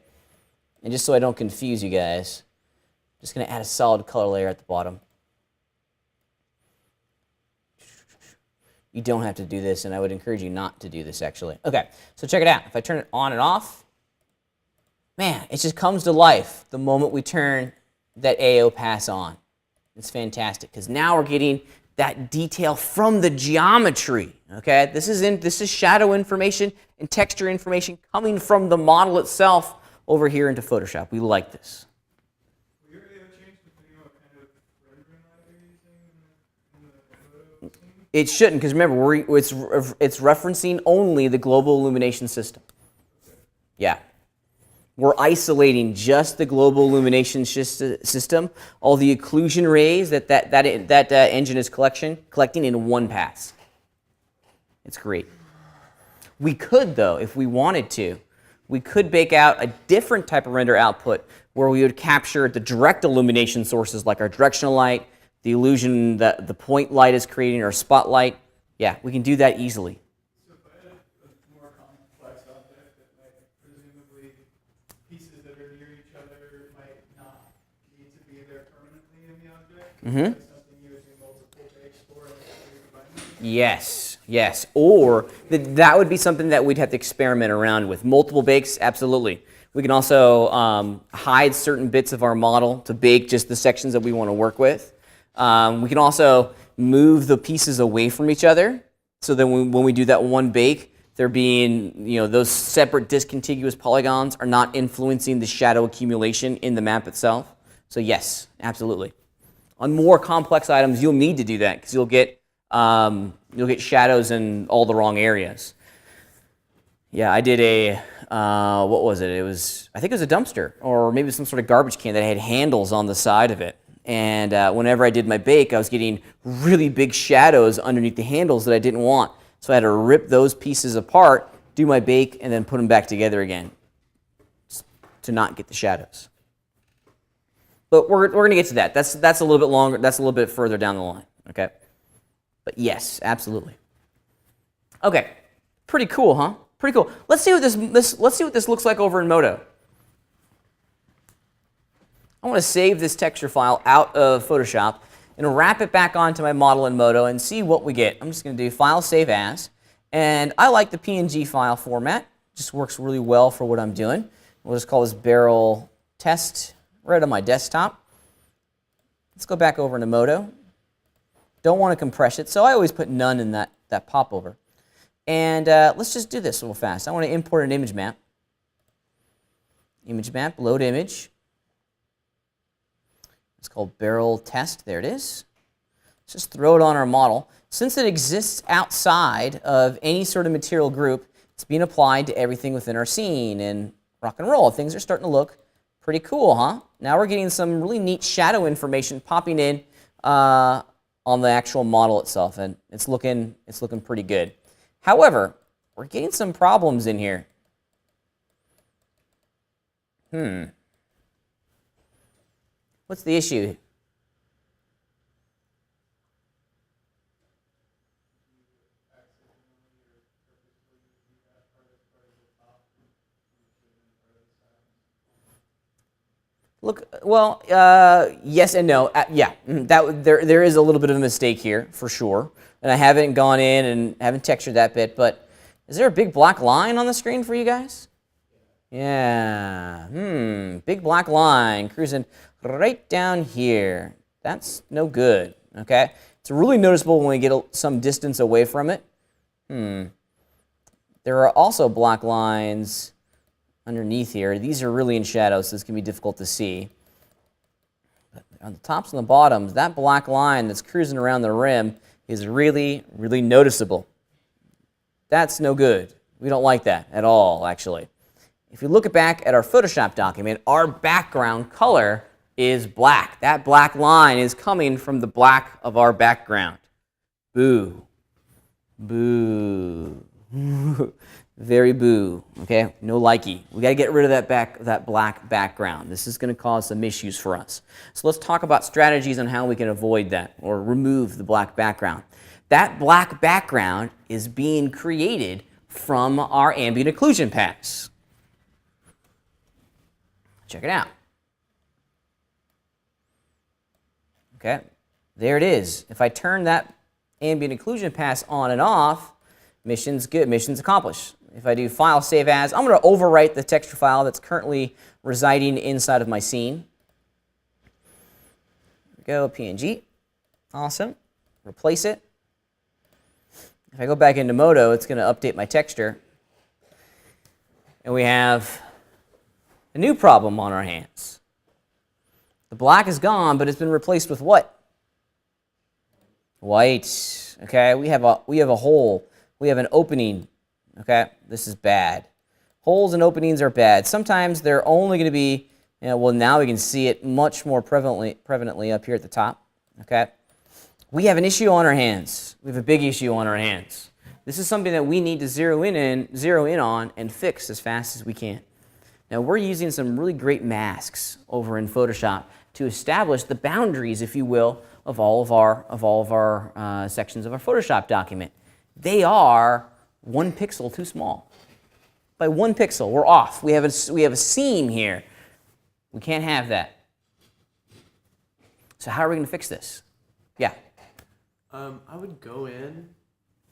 And just so I don't confuse you guys, I'm just going to add a solid color layer at the bottom. You don't have to do this, and I would encourage you not to do this, actually. Okay, so check it out. If I turn it on and off, man, it just comes to life the moment we turn that AO pass on. It's fantastic, because now we're getting that detail from the geometry, okay? This is shadow information and texture information coming from the model itself over here into Photoshop. We like this. Will your AO change depending on what kind of rendering library you're using in the photo scene? It shouldn't, because remember, it's referencing only the global illumination system. Okay. Yeah. We're isolating just the global illumination system, all the occlusion rays that engine is collecting in one pass. It's great. We could, though, if we wanted to, we could bake out a different type of render output where we would capture the direct illumination sources like our directional light, the illusion that the point light is creating, or spotlight. Yeah, we can do that easily. So if I had a more complex object that might presumably pieces that are near each other might not need to be there permanently in the object, is that something you would do multiple takes for and combine? Yes, yes. Or that would be something that we'd have to experiment around with. Multiple bakes, absolutely. We can also hide certain bits of our model to bake just the sections that we want to work with. We can also move the pieces away from each other. So then when we do that one bake, they're being, those separate discontiguous polygons are not influencing the shadow accumulation in the map itself. So yes, absolutely. On more complex items, you'll need to do that because you'll get shadows in all the wrong areas. Yeah, I did what was it? I think it was a dumpster or maybe some sort of garbage can that had handles on the side of it. And whenever I did my bake, I was getting really big shadows underneath the handles that I didn't want. So I had to rip those pieces apart, do my bake, and then put them back together again to not get the shadows. But we're going to get to that. That's a little bit longer. That's a little bit further down the line. Okay. But yes, absolutely. Okay. Pretty cool, huh? Pretty cool. Let's see what this looks like over in Modo. I want to save this texture file out of Photoshop and wrap it back onto my model in Modo and see what we get. I'm just going to do File, Save As. And I like the PNG file format. Just works really well for what I'm doing. We'll just call this barrel test right on my desktop. Let's go back over into Modo. Don't want to compress it, so I always put none in that popover. And let's just do this a little fast. I want to import an image map. Image map, load image. It's called barrel test. There it is. Let's just throw it on our model. Since it exists outside of any sort of material group, it's being applied to everything within our scene. And rock and roll, things are starting to look pretty cool, huh? Now we're getting some really neat shadow information popping in on the actual model itself, and it's looking pretty good. However, we're getting some problems in here. What's the issue? Look, well, yes and no. There is a little bit of a mistake here for sure, and I haven't gone in and haven't textured that bit. But is there a big black line on the screen for you guys? Yeah. Big black line cruising right down here. That's no good. Okay. It's really noticeable when we get some distance away from it. There are also black lines underneath here. These are really in shadow, so this can be difficult to see. But on the tops and the bottoms, that black line that's cruising around the rim is really, really noticeable. That's no good. We don't like that at all, actually. If you look back at our Photoshop document, our background color is black. That black line is coming from the black of our background. Boo. Boo. Very boo, okay? No likey. We got to get rid of that black background. This is going to cause some issues for us. So let's talk about strategies on how we can avoid that or remove the black background. That black background is being created from our ambient occlusion pass. Check it out. Okay, there it is. If I turn that ambient occlusion pass on and off, mission's good, mission's accomplished. If I do File, Save As, I'm going to overwrite the texture file that's currently residing inside of my scene. There we go, PNG. Awesome. Replace it. If I go back into Modo, it's going to update my texture. And we have a new problem on our hands. The black is gone, but it's been replaced with what? White. Okay, we have a hole. We have an opening. Okay, this is bad. Holes and openings are bad. Sometimes they're only going to be, well, now we can see it much more prevalently up here at the top. Okay, we have an issue on our hands. We have a big issue on our hands. This is something that we need to zero in on and fix as fast as we can. Now we're using some really great masks over in Photoshop to establish the boundaries, if you will, of all of our sections of our Photoshop document. They are 1 pixel too small. By 1 pixel, we're off. We have a seam here. We can't have that. So how are we going to fix this? Yeah. I would go in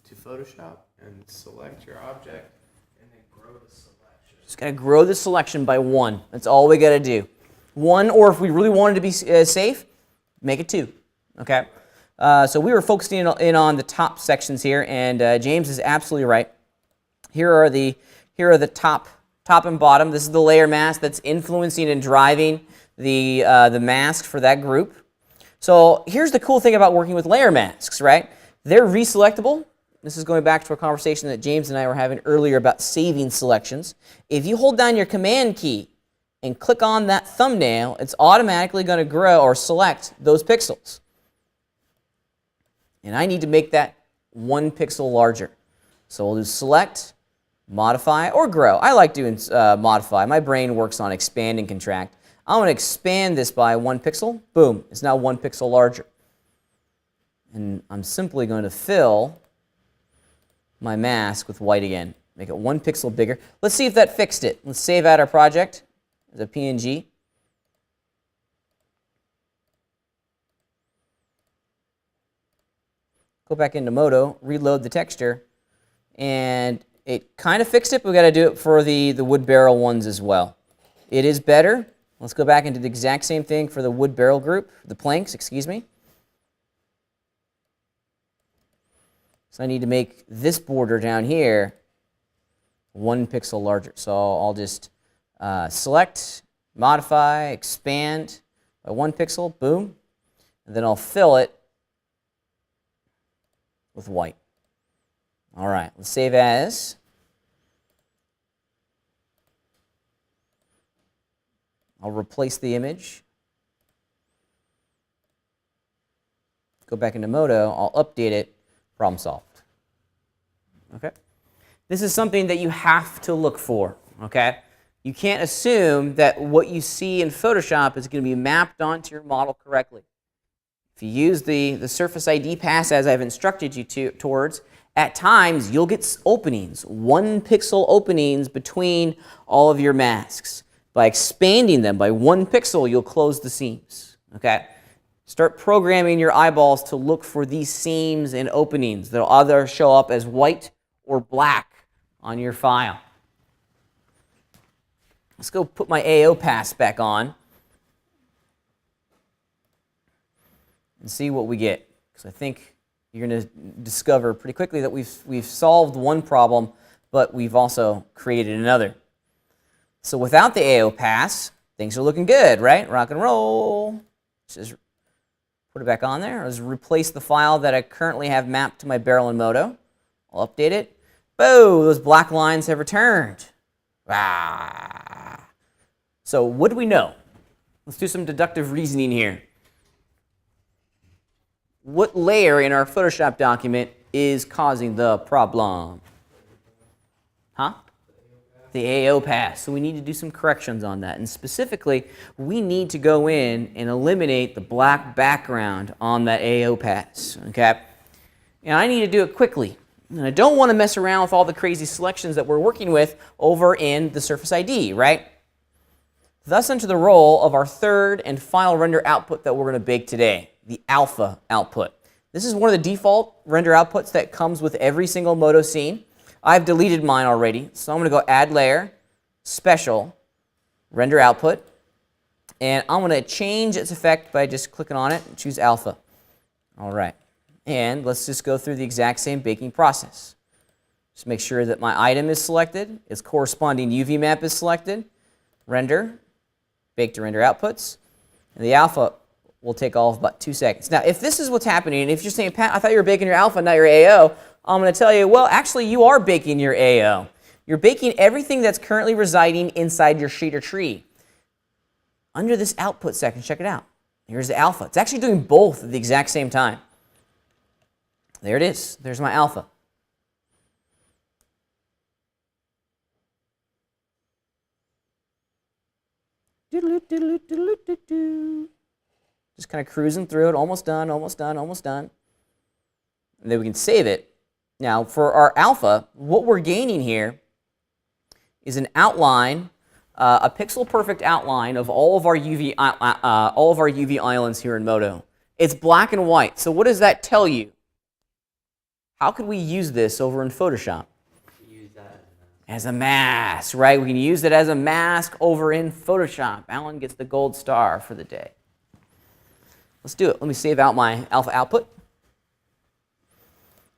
to Photoshop and select your object, and then grow the selection. Just got to grow the selection by 1. That's all we got to do. 1, or if we really wanted to be safe, make it 2. Okay. So we were focusing in on the top sections here, and James is absolutely right. Here are the top and bottom. This is the layer mask that's influencing and driving the mask for that group. So here's the cool thing about working with layer masks, right? They're reselectable. This is going back to a conversation that James and I were having earlier about saving selections. If you hold down your command key and click on that thumbnail, it's automatically going to grow or select those pixels. And I need to make that 1 pixel larger. So we'll do select, modify, or grow. I like doing modify. My brain works on expand and contract. I'm going to expand this by 1 pixel. Boom, it's now 1 pixel larger. And I'm simply going to fill my mask with white again. Make it 1 pixel bigger. Let's see if that fixed it. Let's save out our project as a PNG. Go back into Modo, reload the texture, and it kind of fixed it, but we've got to do it for the wood barrel ones as well. It is better. Let's go back and do the exact same thing for the wood barrel group, the planks, excuse me. So I need to make this border down here 1 pixel larger. So I'll just select, modify, expand by 1 pixel, boom, and then I'll fill it with white. All right, let's save as. I'll replace the image. Go back into Modo, I'll update it, problem solved. Okay? This is something that you have to look for, okay? You can't assume that what you see in Photoshop is going to be mapped onto your model correctly. If you use the Surface ID pass as I've instructed you towards, at times you'll get openings, 1 pixel openings between all of your masks. By expanding them by 1 pixel, you'll close the seams, okay? Start programming your eyeballs to look for these seams and openings. They'll either show up as white or black on your file. Let's go put my AO pass back on and see what we get, because I think you're going to discover pretty quickly that we've solved one problem, but we've also created another. So without the AO pass, things are looking good, right? Rock and roll. Just put it back on there. Let's replace the file that I currently have mapped to my barrel in Modo. I'll update it. Boom, those black lines have returned. Ah. So what do we know? Let's do some deductive reasoning here. What layer in our Photoshop document is causing the problem? Huh? The AO pass. So we need to do some corrections on that. And specifically, we need to go in and eliminate the black background on that AO pass. Okay? And I need to do it quickly. And I don't want to mess around with all the crazy selections that we're working with over in the Surface ID, right? Thus enter the role of our third and final render output that we're going to bake today, the alpha output. This is one of the default render outputs that comes with every single Modo scene. I've deleted mine already, so I'm going to go Add Layer, Special, Render Output, and I'm going to change its effect by just clicking on it and choose Alpha. All right, and let's just go through the exact same baking process. Just make sure that my item is selected, its corresponding UV map is selected, Render, Bake to Render Outputs, and the Alpha will take all of about 2 seconds. Now, if this is what's happening, and if you're saying, Pat, I thought you were baking your Alpha, not your AO, I'm going to tell you, well, actually, you are baking your AO. You're baking everything that's currently residing inside your shader tree. Under this output section, check it out. Here's the alpha. It's actually doing both at the exact same time. There it is. There's my alpha. Just kind of cruising through it, almost done, almost done, almost done. And then we can save it. Now, for our alpha, what we're gaining here is an outline, a pixel-perfect outline of all of our UV islands here in Modo. It's black and white. So what does that tell you? How could we use this over in Photoshop? Use that as a mask, right? We can use it as a mask over in Photoshop. Alan gets the gold star for the day. Let's do it. Let me save out my alpha output.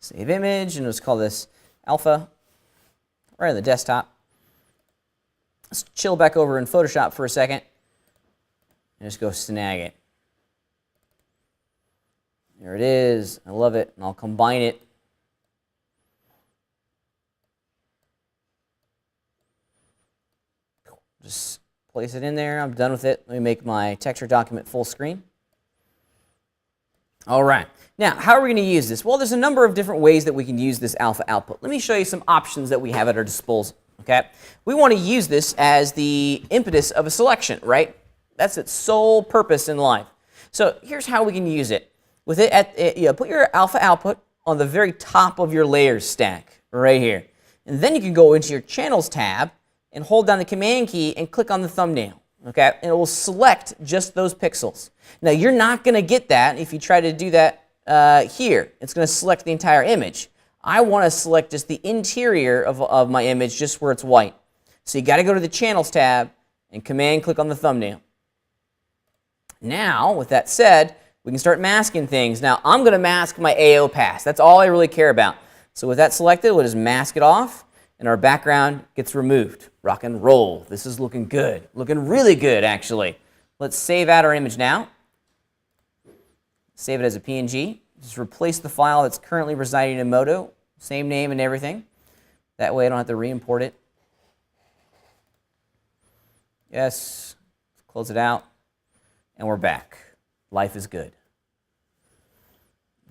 Save image, and let's call this alpha, right on the desktop. Let's chill back over in Photoshop for a second, and just go snag it. There it is. I love it, and I'll combine it. Just place it in there. I'm done with it. Let me make my texture document full screen. All right. Now, how are we going to use this? Well, there's a number of different ways that we can use this alpha output. Let me show you some options that we have at our disposal. Okay? We want to use this as the impetus of a selection, right? That's its sole purpose in life. So here's how we can use it. With it, put your alpha output on the very top of your layers stack, right here. And then you can go into your Channels tab and hold down the Command key and click on the thumbnail. Okay? And it will select just those pixels. Now, you're not going to get that if you try to do that here. It's going to select the entire image. I want to select just the interior of my image, just where it's white. So you got to go to the Channels tab and Command click on the thumbnail. Now, with that said, we can start masking things. Now, I'm going to mask my AO pass. That's all I really care about. So with that selected, we'll just mask it off, and our background gets removed. Rock and roll. This is looking good. Looking really good, actually. Let's save out our image now. Save it as a PNG. Just replace the file that's currently residing in Modo. Same name and everything. That way I don't have to re-import it. Yes. Close it out. And we're back. Life is good.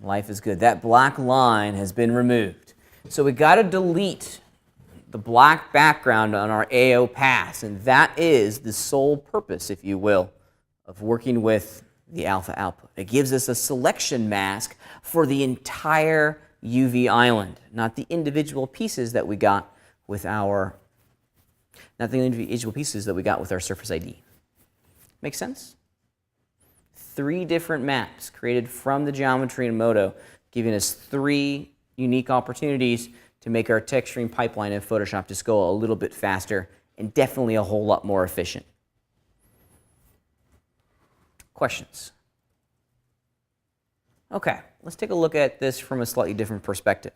Life is good. That black line has been removed. So we got to delete the black background on our AO pass, and that is the sole purpose, if you will, of working with the alpha output. It gives us a selection mask for the entire UV island, not the individual pieces that we got with our Surface ID. Make sense? 3 different maps created from the geometry in Modo, giving us 3 unique opportunities to make our texturing pipeline in Photoshop just go a little bit faster and definitely a whole lot more efficient. Questions? Okay, let's take a look at this from a slightly different perspective.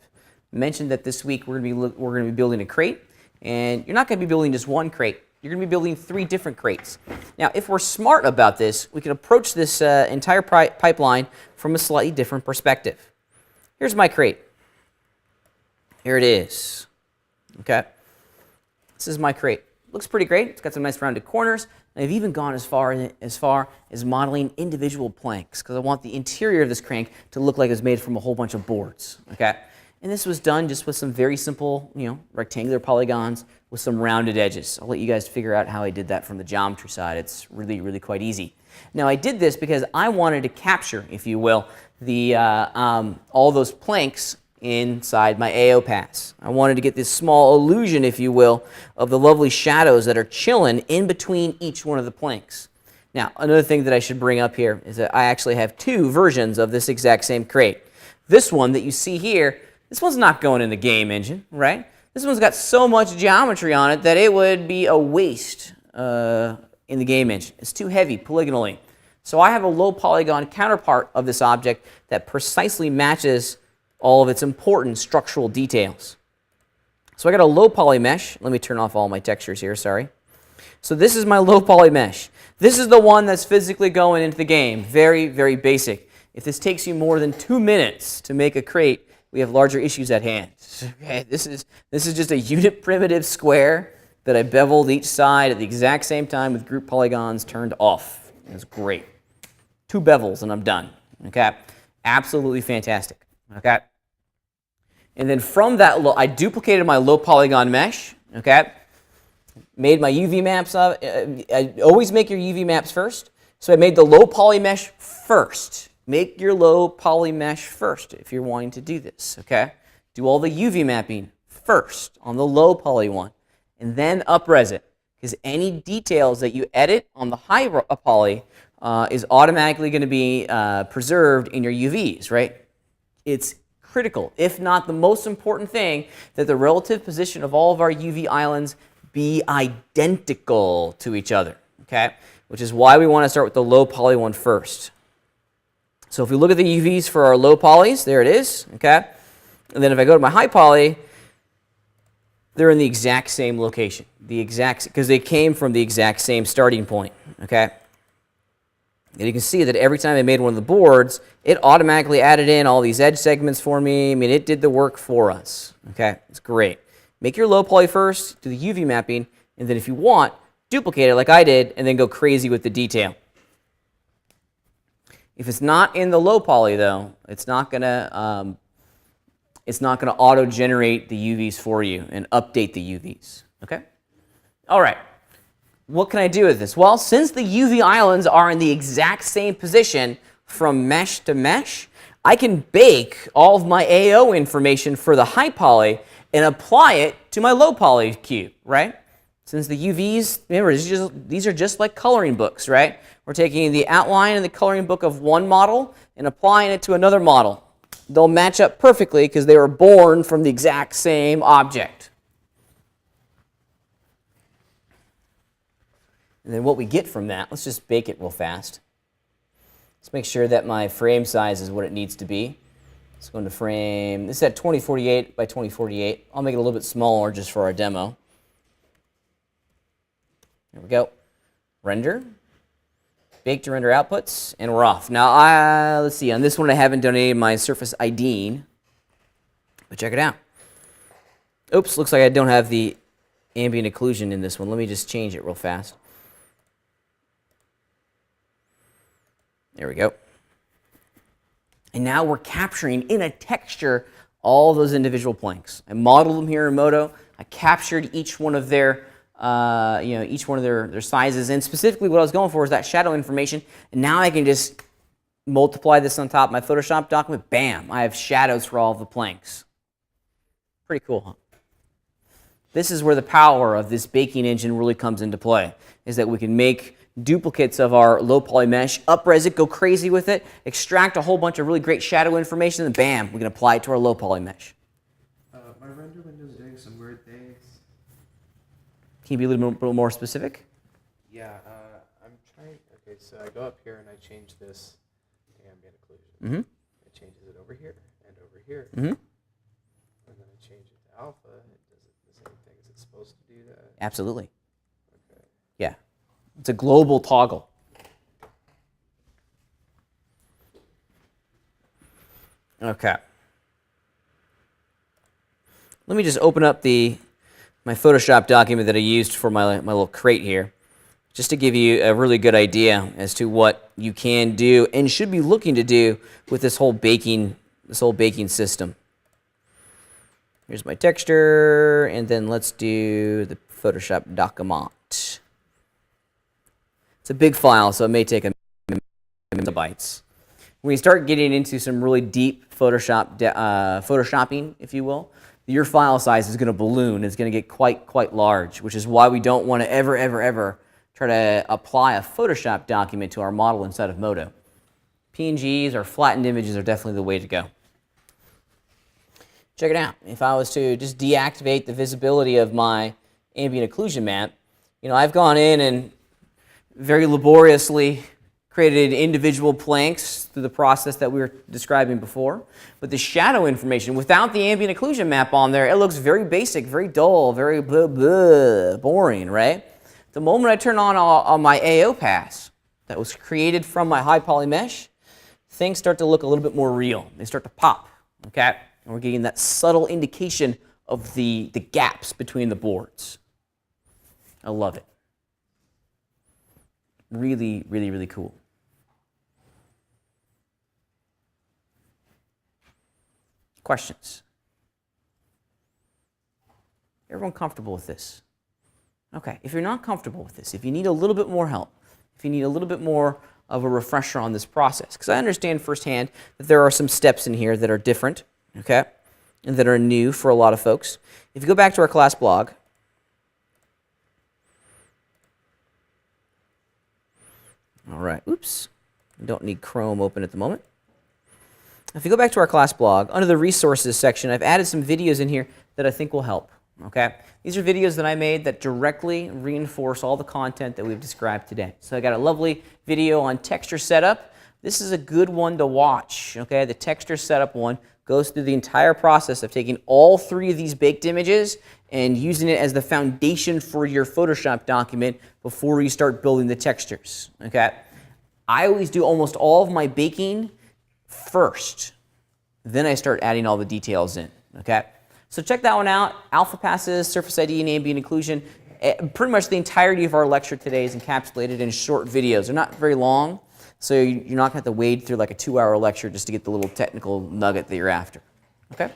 I mentioned that this week we're going to be building a crate, and you're not going to be building just one crate. You're going to be building 3 different crates. Now, if we're smart about this, we can approach this entire pipeline from a slightly different perspective. Here's my crate. Here it is. Okay. This is my crate. Looks pretty great. It's got some nice rounded corners. And I've even gone as far as modeling individual planks because I want the interior of this crank to look like it's made from a whole bunch of boards. Okay. And this was done just with some very simple, rectangular polygons with some rounded edges. I'll let you guys figure out how I did that from the geometry side. It's really, really quite easy. Now, I did this because I wanted to capture, if you will, the all those planks inside my AO pass. I wanted to get this small illusion, if you will, of the lovely shadows that are chilling in between each one of the planks. Now, another thing that I should bring up here is that I actually have 2 versions of this exact same crate. This one that you see here, this one's not going in the game engine, right? This one's got so much geometry on it that it would be a waste in the game engine. It's too heavy polygonally. So I have a low polygon counterpart of this object that precisely matches all of its important structural details. So I got a low poly mesh. Let me turn off all my textures here, sorry. So this is my low poly mesh. This is the one that's physically going into the game. Very, very basic. If this takes you more than 2 minutes to make a crate, we have larger issues at hand. Okay, this is just a unit primitive square that I beveled each side at the exact same time with group polygons turned off. It's great. 2 bevels and I'm done. Okay, absolutely fantastic. Okay, and then from that, I duplicated my low polygon mesh. Okay, made my UV maps of. I always make your UV maps first. So I made the low poly mesh first. Make your low poly mesh first if you're wanting to do this. Okay, do all the UV mapping first on the low poly one, and then up-res it, because any details that you edit on the high poly is automatically going to be preserved in your UVs, right? It's critical, if not the most important thing, that the relative position of all of our UV islands be identical to each other, okay? Which is why we want to start with the low poly one first. So if we look at the UVs for our low polys, there it is, okay? And then if I go to my high poly, they're in the exact same location, because they came from the exact same starting point, okay? And you can see that every time I made one of the boards, it automatically added in all these edge segments for me. I mean, it did the work for us, okay? It's great. Make your low poly first, do the UV mapping, and then if you want, duplicate it like I did, and then go crazy with the detail. If it's not in the low poly, though, it's not gonna auto-generate the UVs for you and update the UVs, okay? All right, what can I do with this? Well, since the UV islands are in the exact same position from mesh to mesh, I can bake all of my AO information for the high poly and apply it to my low poly cube, right? Since the UVs, remember, these are just like coloring books, right? We're taking the outline and the coloring book of one model and applying it to another model. They'll match up perfectly because they were born from the exact same object. And then what we get from that, let's just bake it real fast. Let's make sure that my frame size is what it needs to be. Let's go into frame, this is at 2048 by 2048. I'll make it a little bit smaller just for our demo. There we go. Render. Bake to render outputs, and we're off. Now, let's see. On this one, I haven't done any of my surface IDing, but check it out. Oops, looks like I don't have the ambient occlusion in this one. Let me just change it real fast. There we go. And now we're capturing in a texture all those individual planks. I modeled them here in Modo. I captured each one of their each one of their sizes, and specifically what I was going for is that shadow information, and now I can just multiply this on top of my Photoshop document, bam, I have shadows for all of the planks. Pretty cool, huh? This is where the power of this baking engine really comes into play, is that we can make duplicates of our low poly mesh, up-res it, go crazy with it, extract a whole bunch of really great shadow information, and bam, we can apply it to our low poly mesh. My render window's doing some weird things. Can you be a little bit more specific? Yeah, I'm trying. Okay, so I go up here and I change this ambient occlusion. Mm-hmm. It changes it over here and over here. Mm-hmm. And then I change it to alpha. Does it the same thing? Is it supposed to do that? Absolutely. Okay. Yeah. It's a global toggle. Okay. Let me just open up my Photoshop document that I used for my little crate here, just to give you a really good idea as to what you can do and should be looking to do with this whole baking system. Here's my texture, and then let's do the Photoshop document. It's a big file, so it may take a megabytes. When you start getting into some really deep photoshopping, if you will, your file size is going to balloon. It's going to get quite large, which is why we don't want to ever try to apply a Photoshop document to our model inside of Modo. PNGs or flattened images are definitely the way to go. Check it out. If I was to just deactivate the visibility of my ambient occlusion map, I've gone in and very laboriously created individual planks through the process that we were describing before. But the shadow information, without the ambient occlusion map on there, it looks very basic, very dull, very blah, blah, boring, right? The moment I turn on my AO pass that was created from my high poly mesh, things start to look a little bit more real. They start to pop, okay? And we're getting that subtle indication of the gaps between the boards. I love it. Really cool. Questions? Everyone comfortable with this? Okay, if you're not comfortable with this, if you need a little bit more help, if you need a little bit more of a refresher on this process, because I understand firsthand that there are some steps in here that are different, okay, and that are new for a lot of folks. If you go back to our class blog, all right, oops, I don't need Chrome open at the moment. If you go back to our class blog, under the resources section, I've added some videos in here that I think will help, okay? These are videos that I made that directly reinforce all the content that we've described today. So I got a lovely video on texture setup. This is a good one to watch, okay? The texture setup one goes through the entire process of taking all 3 of these baked images and using it as the foundation for your Photoshop document before you start building the textures, okay? I always do almost all of my baking first. Then I start adding all the details in, okay? So check that one out. Alpha passes, surface ID, and ambient occlusion. Pretty much the entirety of our lecture today is encapsulated in short videos. They're not very long, so you're not going to have to wade through like a 2-hour lecture just to get the little technical nugget that you're after, okay?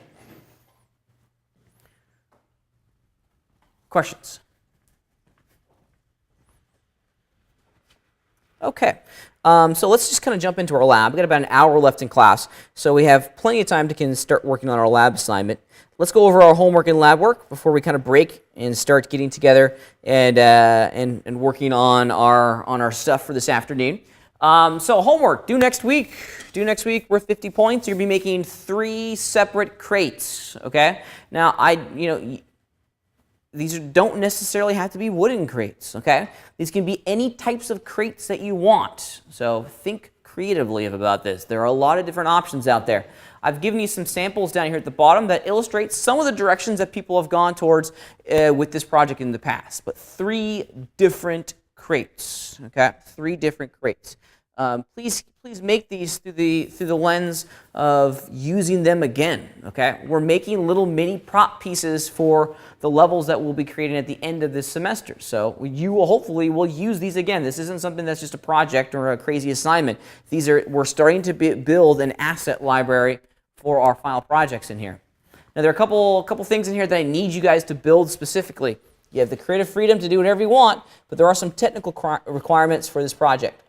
Questions? Okay. So let's just kind of jump into our lab. We've got about an hour left in class, so we have plenty of time to start working on our lab assignment. Let's go over our homework and lab work before we kind of break and start getting together and working on our stuff for this afternoon. So homework, due next week. Due next week, worth 50 points. You're going to be making 3 separate crates, okay? Now, these don't necessarily have to be wooden crates, okay? These can be any types of crates that you want. So think creatively about this. There are a lot of different options out there. I've given you some samples down here at the bottom that illustrate some of the directions that people have gone towards with this project in the past. But 3 different crates, okay? 3 different crates. Please make these through the lens of using them again, okay? We're making little mini prop pieces for the levels that we'll be creating at the end of this semester. So you will hopefully use these again. This isn't something that's just a project or a crazy assignment. We're starting to build an asset library for our final projects in here. Now there are a couple things in here that I need you guys to build specifically. You have the creative freedom to do whatever you want, but there are some technical requirements for this project.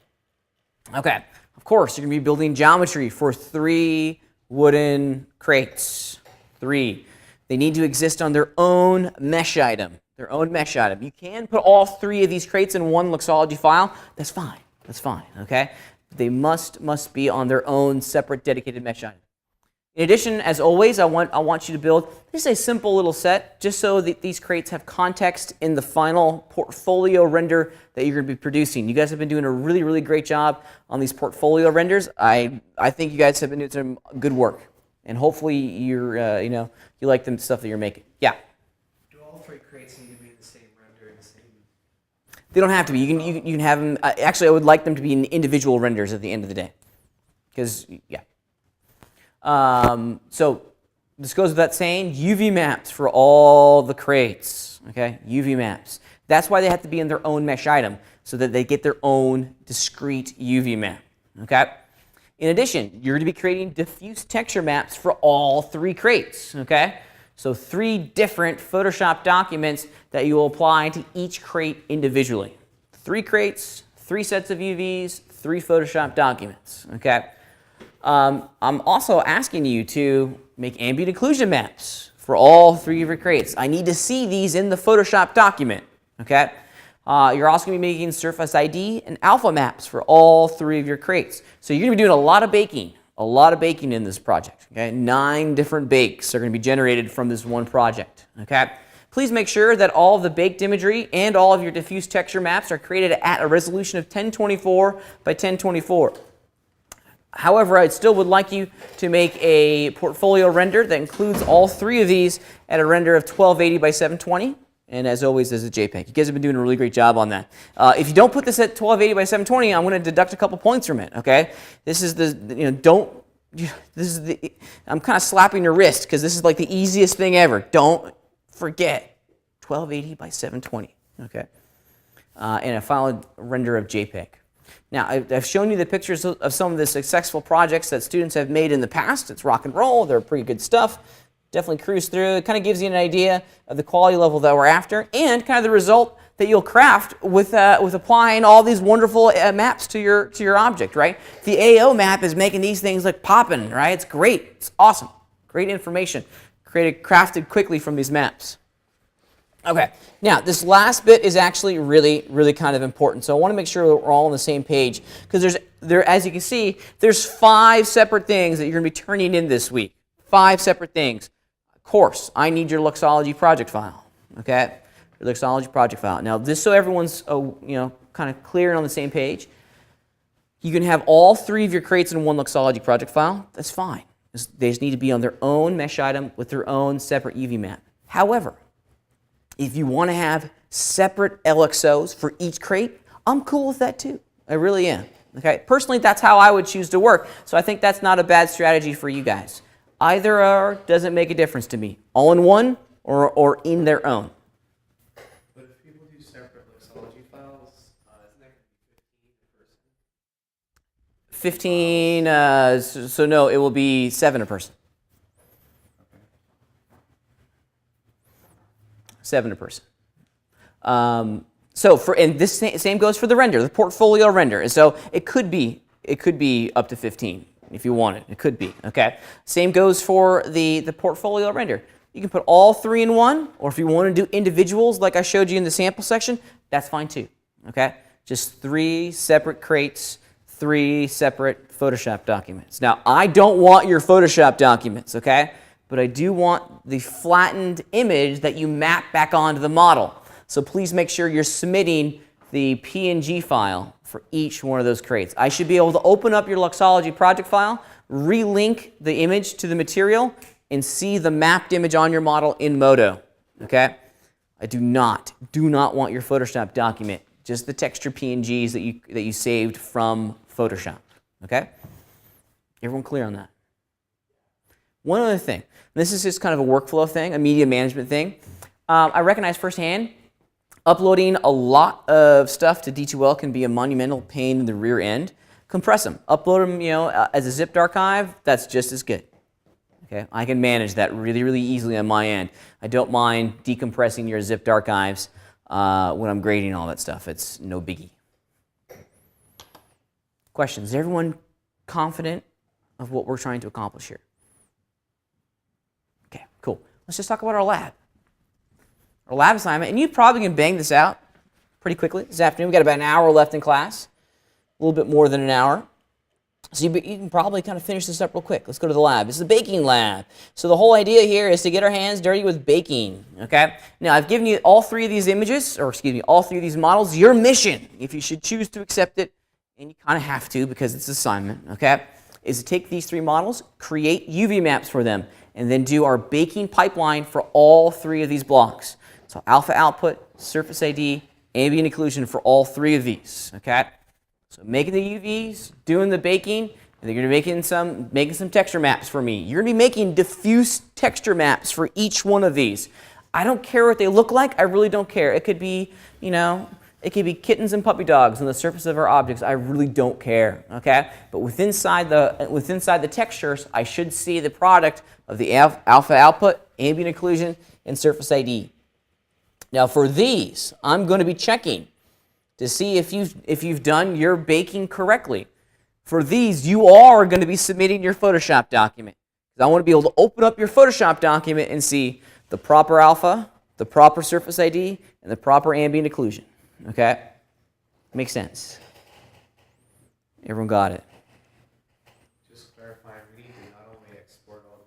Okay, of course, you're going to be building geometry for 3 wooden crates. 3. They need to exist on their own mesh item. Their own mesh item. You can put all 3 of these crates in one Luxology file. That's fine. That's fine, okay? They must be on their own separate dedicated mesh item. In addition, as always, I want you to build just a simple little set just so that these crates have context in the final portfolio render that you're going to be producing. You guys have been doing a really, really great job on these portfolio renders. I think you guys have been doing some good work, and hopefully you're you like the stuff that you're making. Yeah. Do all 3 crates need to be the same render and the same? They don't have to be. You can have them. Actually, I would like them to be individual renders at the end of the day, because yeah. So this goes without saying, UV maps for all the crates, okay? UV maps. That's why they have to be in their own mesh item, so that they get their own discrete UV map, okay? In addition, you're going to be creating diffuse texture maps for all 3 crates, okay? So 3 different Photoshop documents that you will apply to each crate individually. 3 crates, 3 sets of UVs, 3 Photoshop documents, okay? I'm also asking you to make ambient occlusion maps for all 3 of your crates. I need to see these in the Photoshop document, okay? You're also going to be making surface ID and alpha maps for all 3 of your crates. So you're going to be doing a lot of baking in this project, okay? 9 different bakes are going to be generated from this one project, okay? Please make sure that all of the baked imagery and all of your diffuse texture maps are created at a resolution of 1024 by 1024. However, I still would like you to make a portfolio render that includes all 3 of these at a render of 1280 by 720, and as always, as a JPEG. You guys have been doing a really great job on that. If you don't put this at 1280 by 720, I'm going to deduct a couple points from it. Okay, this is I'm kind of slapping your wrist because this is like the easiest thing ever. Don't forget 1280 by 720. Okay, and a final render of JPEG. Now, I've shown you the pictures of some of the successful projects that students have made in the past. It's rock and roll. They're pretty good stuff. Definitely cruise through. It kind of gives you an idea of the quality level that we're after and kind of the result that you'll craft with applying all these wonderful maps to your object, right? The AO map is making these things like popping, right? It's great. It's awesome. Great information crafted quickly from these maps. Okay, now this last bit is actually really, really kind of important. So I want to make sure that we're all on the same page because as you can see, there's 5 separate things that you're going to be turning in this week. 5 separate things. Of course, I need your Luxology project file. Okay, your Luxology project file. Now, just so everyone's kind of clear and on the same page, you can have all 3 of your crates in one Luxology project file. That's fine. They just need to be on their own mesh item with their own separate UV map. However, if you want to have separate LXOs for each crate, I'm cool with that too. I really am. Okay? Personally, that's how I would choose to work. So I think that's not a bad strategy for you guys. Either or doesn't make a difference to me. All in one or in their own. But if people do separate Lexology files, isn't that going to be 15 per person? 15, so no, it will be 7 a person. 7 a person. And this same goes for the render, the portfolio render. And so it could be up to 15 if you want it. It could be, okay? Same goes for the portfolio render. You can put all 3 in one, or if you want to do individuals like I showed you in the sample section, that's fine too, okay? Just 3 separate crates, 3 separate Photoshop documents. Now, I don't want your Photoshop documents, okay? But I do want the flattened image that you map back onto the model. So please make sure you're submitting the PNG file for each one of those crates. I should be able to open up your Luxology project file, relink the image to the material, and see the mapped image on your model in Modo, okay? I do not want your Photoshop document, just the texture PNGs that you saved from Photoshop, okay? Everyone clear on that? One other thing, this is just kind of a workflow thing, a media management thing. I recognize firsthand, uploading a lot of stuff to D2L can be a monumental pain in the rear end. Compress them, upload them, as a zipped archive. That's just as good. Okay, I can manage that really, really easily on my end. I don't mind decompressing your zipped archives when I'm grading all that stuff. It's no biggie. Questions? Is everyone confident of what we're trying to accomplish here? Okay, cool. Let's just talk about our lab. Our lab assignment, and you probably can bang this out pretty quickly this afternoon. We've got about an hour left in class, a little bit more than an hour. So you can probably kind of finish this up real quick. Let's go to the lab. It's the baking lab. So the whole idea here is to get our hands dirty with baking, okay? Now, I've given you all 3 of these images, or excuse me, all 3 of these models. Your mission, if you should choose to accept it, and you kind of have to because it's an assignment, okay, is to take these 3 models, create UV maps for them, and then do our baking pipeline for all 3 of these blocks. So alpha output, surface ID, ambient occlusion for all 3 of these, okay? So making the UVs, doing the baking, and then you're making some texture maps for me. You're going to be making diffuse texture maps for each one of these. I don't care what they look like. I really don't care. It could be, it could be kittens and puppy dogs on the surface of our objects. I really don't care, okay? But within inside the textures, I should see the product of the alpha output, ambient occlusion, and surface ID. Now for these, I'm going to be checking to see if you've done your baking correctly. For these, you are going to be submitting your Photoshop document. I want to be able to open up your Photoshop document and see the proper alpha, the proper surface ID, and the proper ambient occlusion. Okay? Makes sense. Everyone got it? Just clarifying, we need to not only export all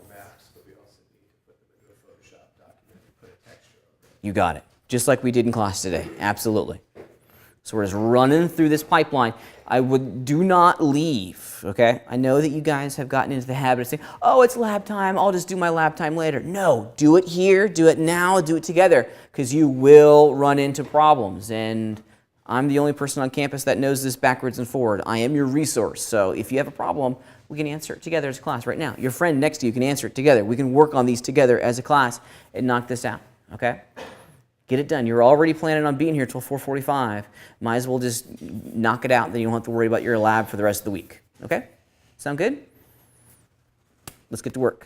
the maps, but we also need to put them into a Photoshop document and put a texture over it. You got it. Just like we did in class today. Absolutely. So we're just running through this pipeline. Do not leave, okay? I know that you guys have gotten into the habit of saying, oh, it's lab time, I'll just do my lab time later. No, do it here, do it now, do it together, because you will run into problems. And I'm the only person on campus that knows this backwards and forward. I am your resource. So if you have a problem, we can answer it together as a class right now. Your friend next to you can answer it together. We can work on these together as a class and knock this out, okay? Get it done. You're already planning on being here till 4:45. Might as well just knock it out. Then you don't have to worry about your lab for the rest of the week. Okay? Sound good? Let's get to work.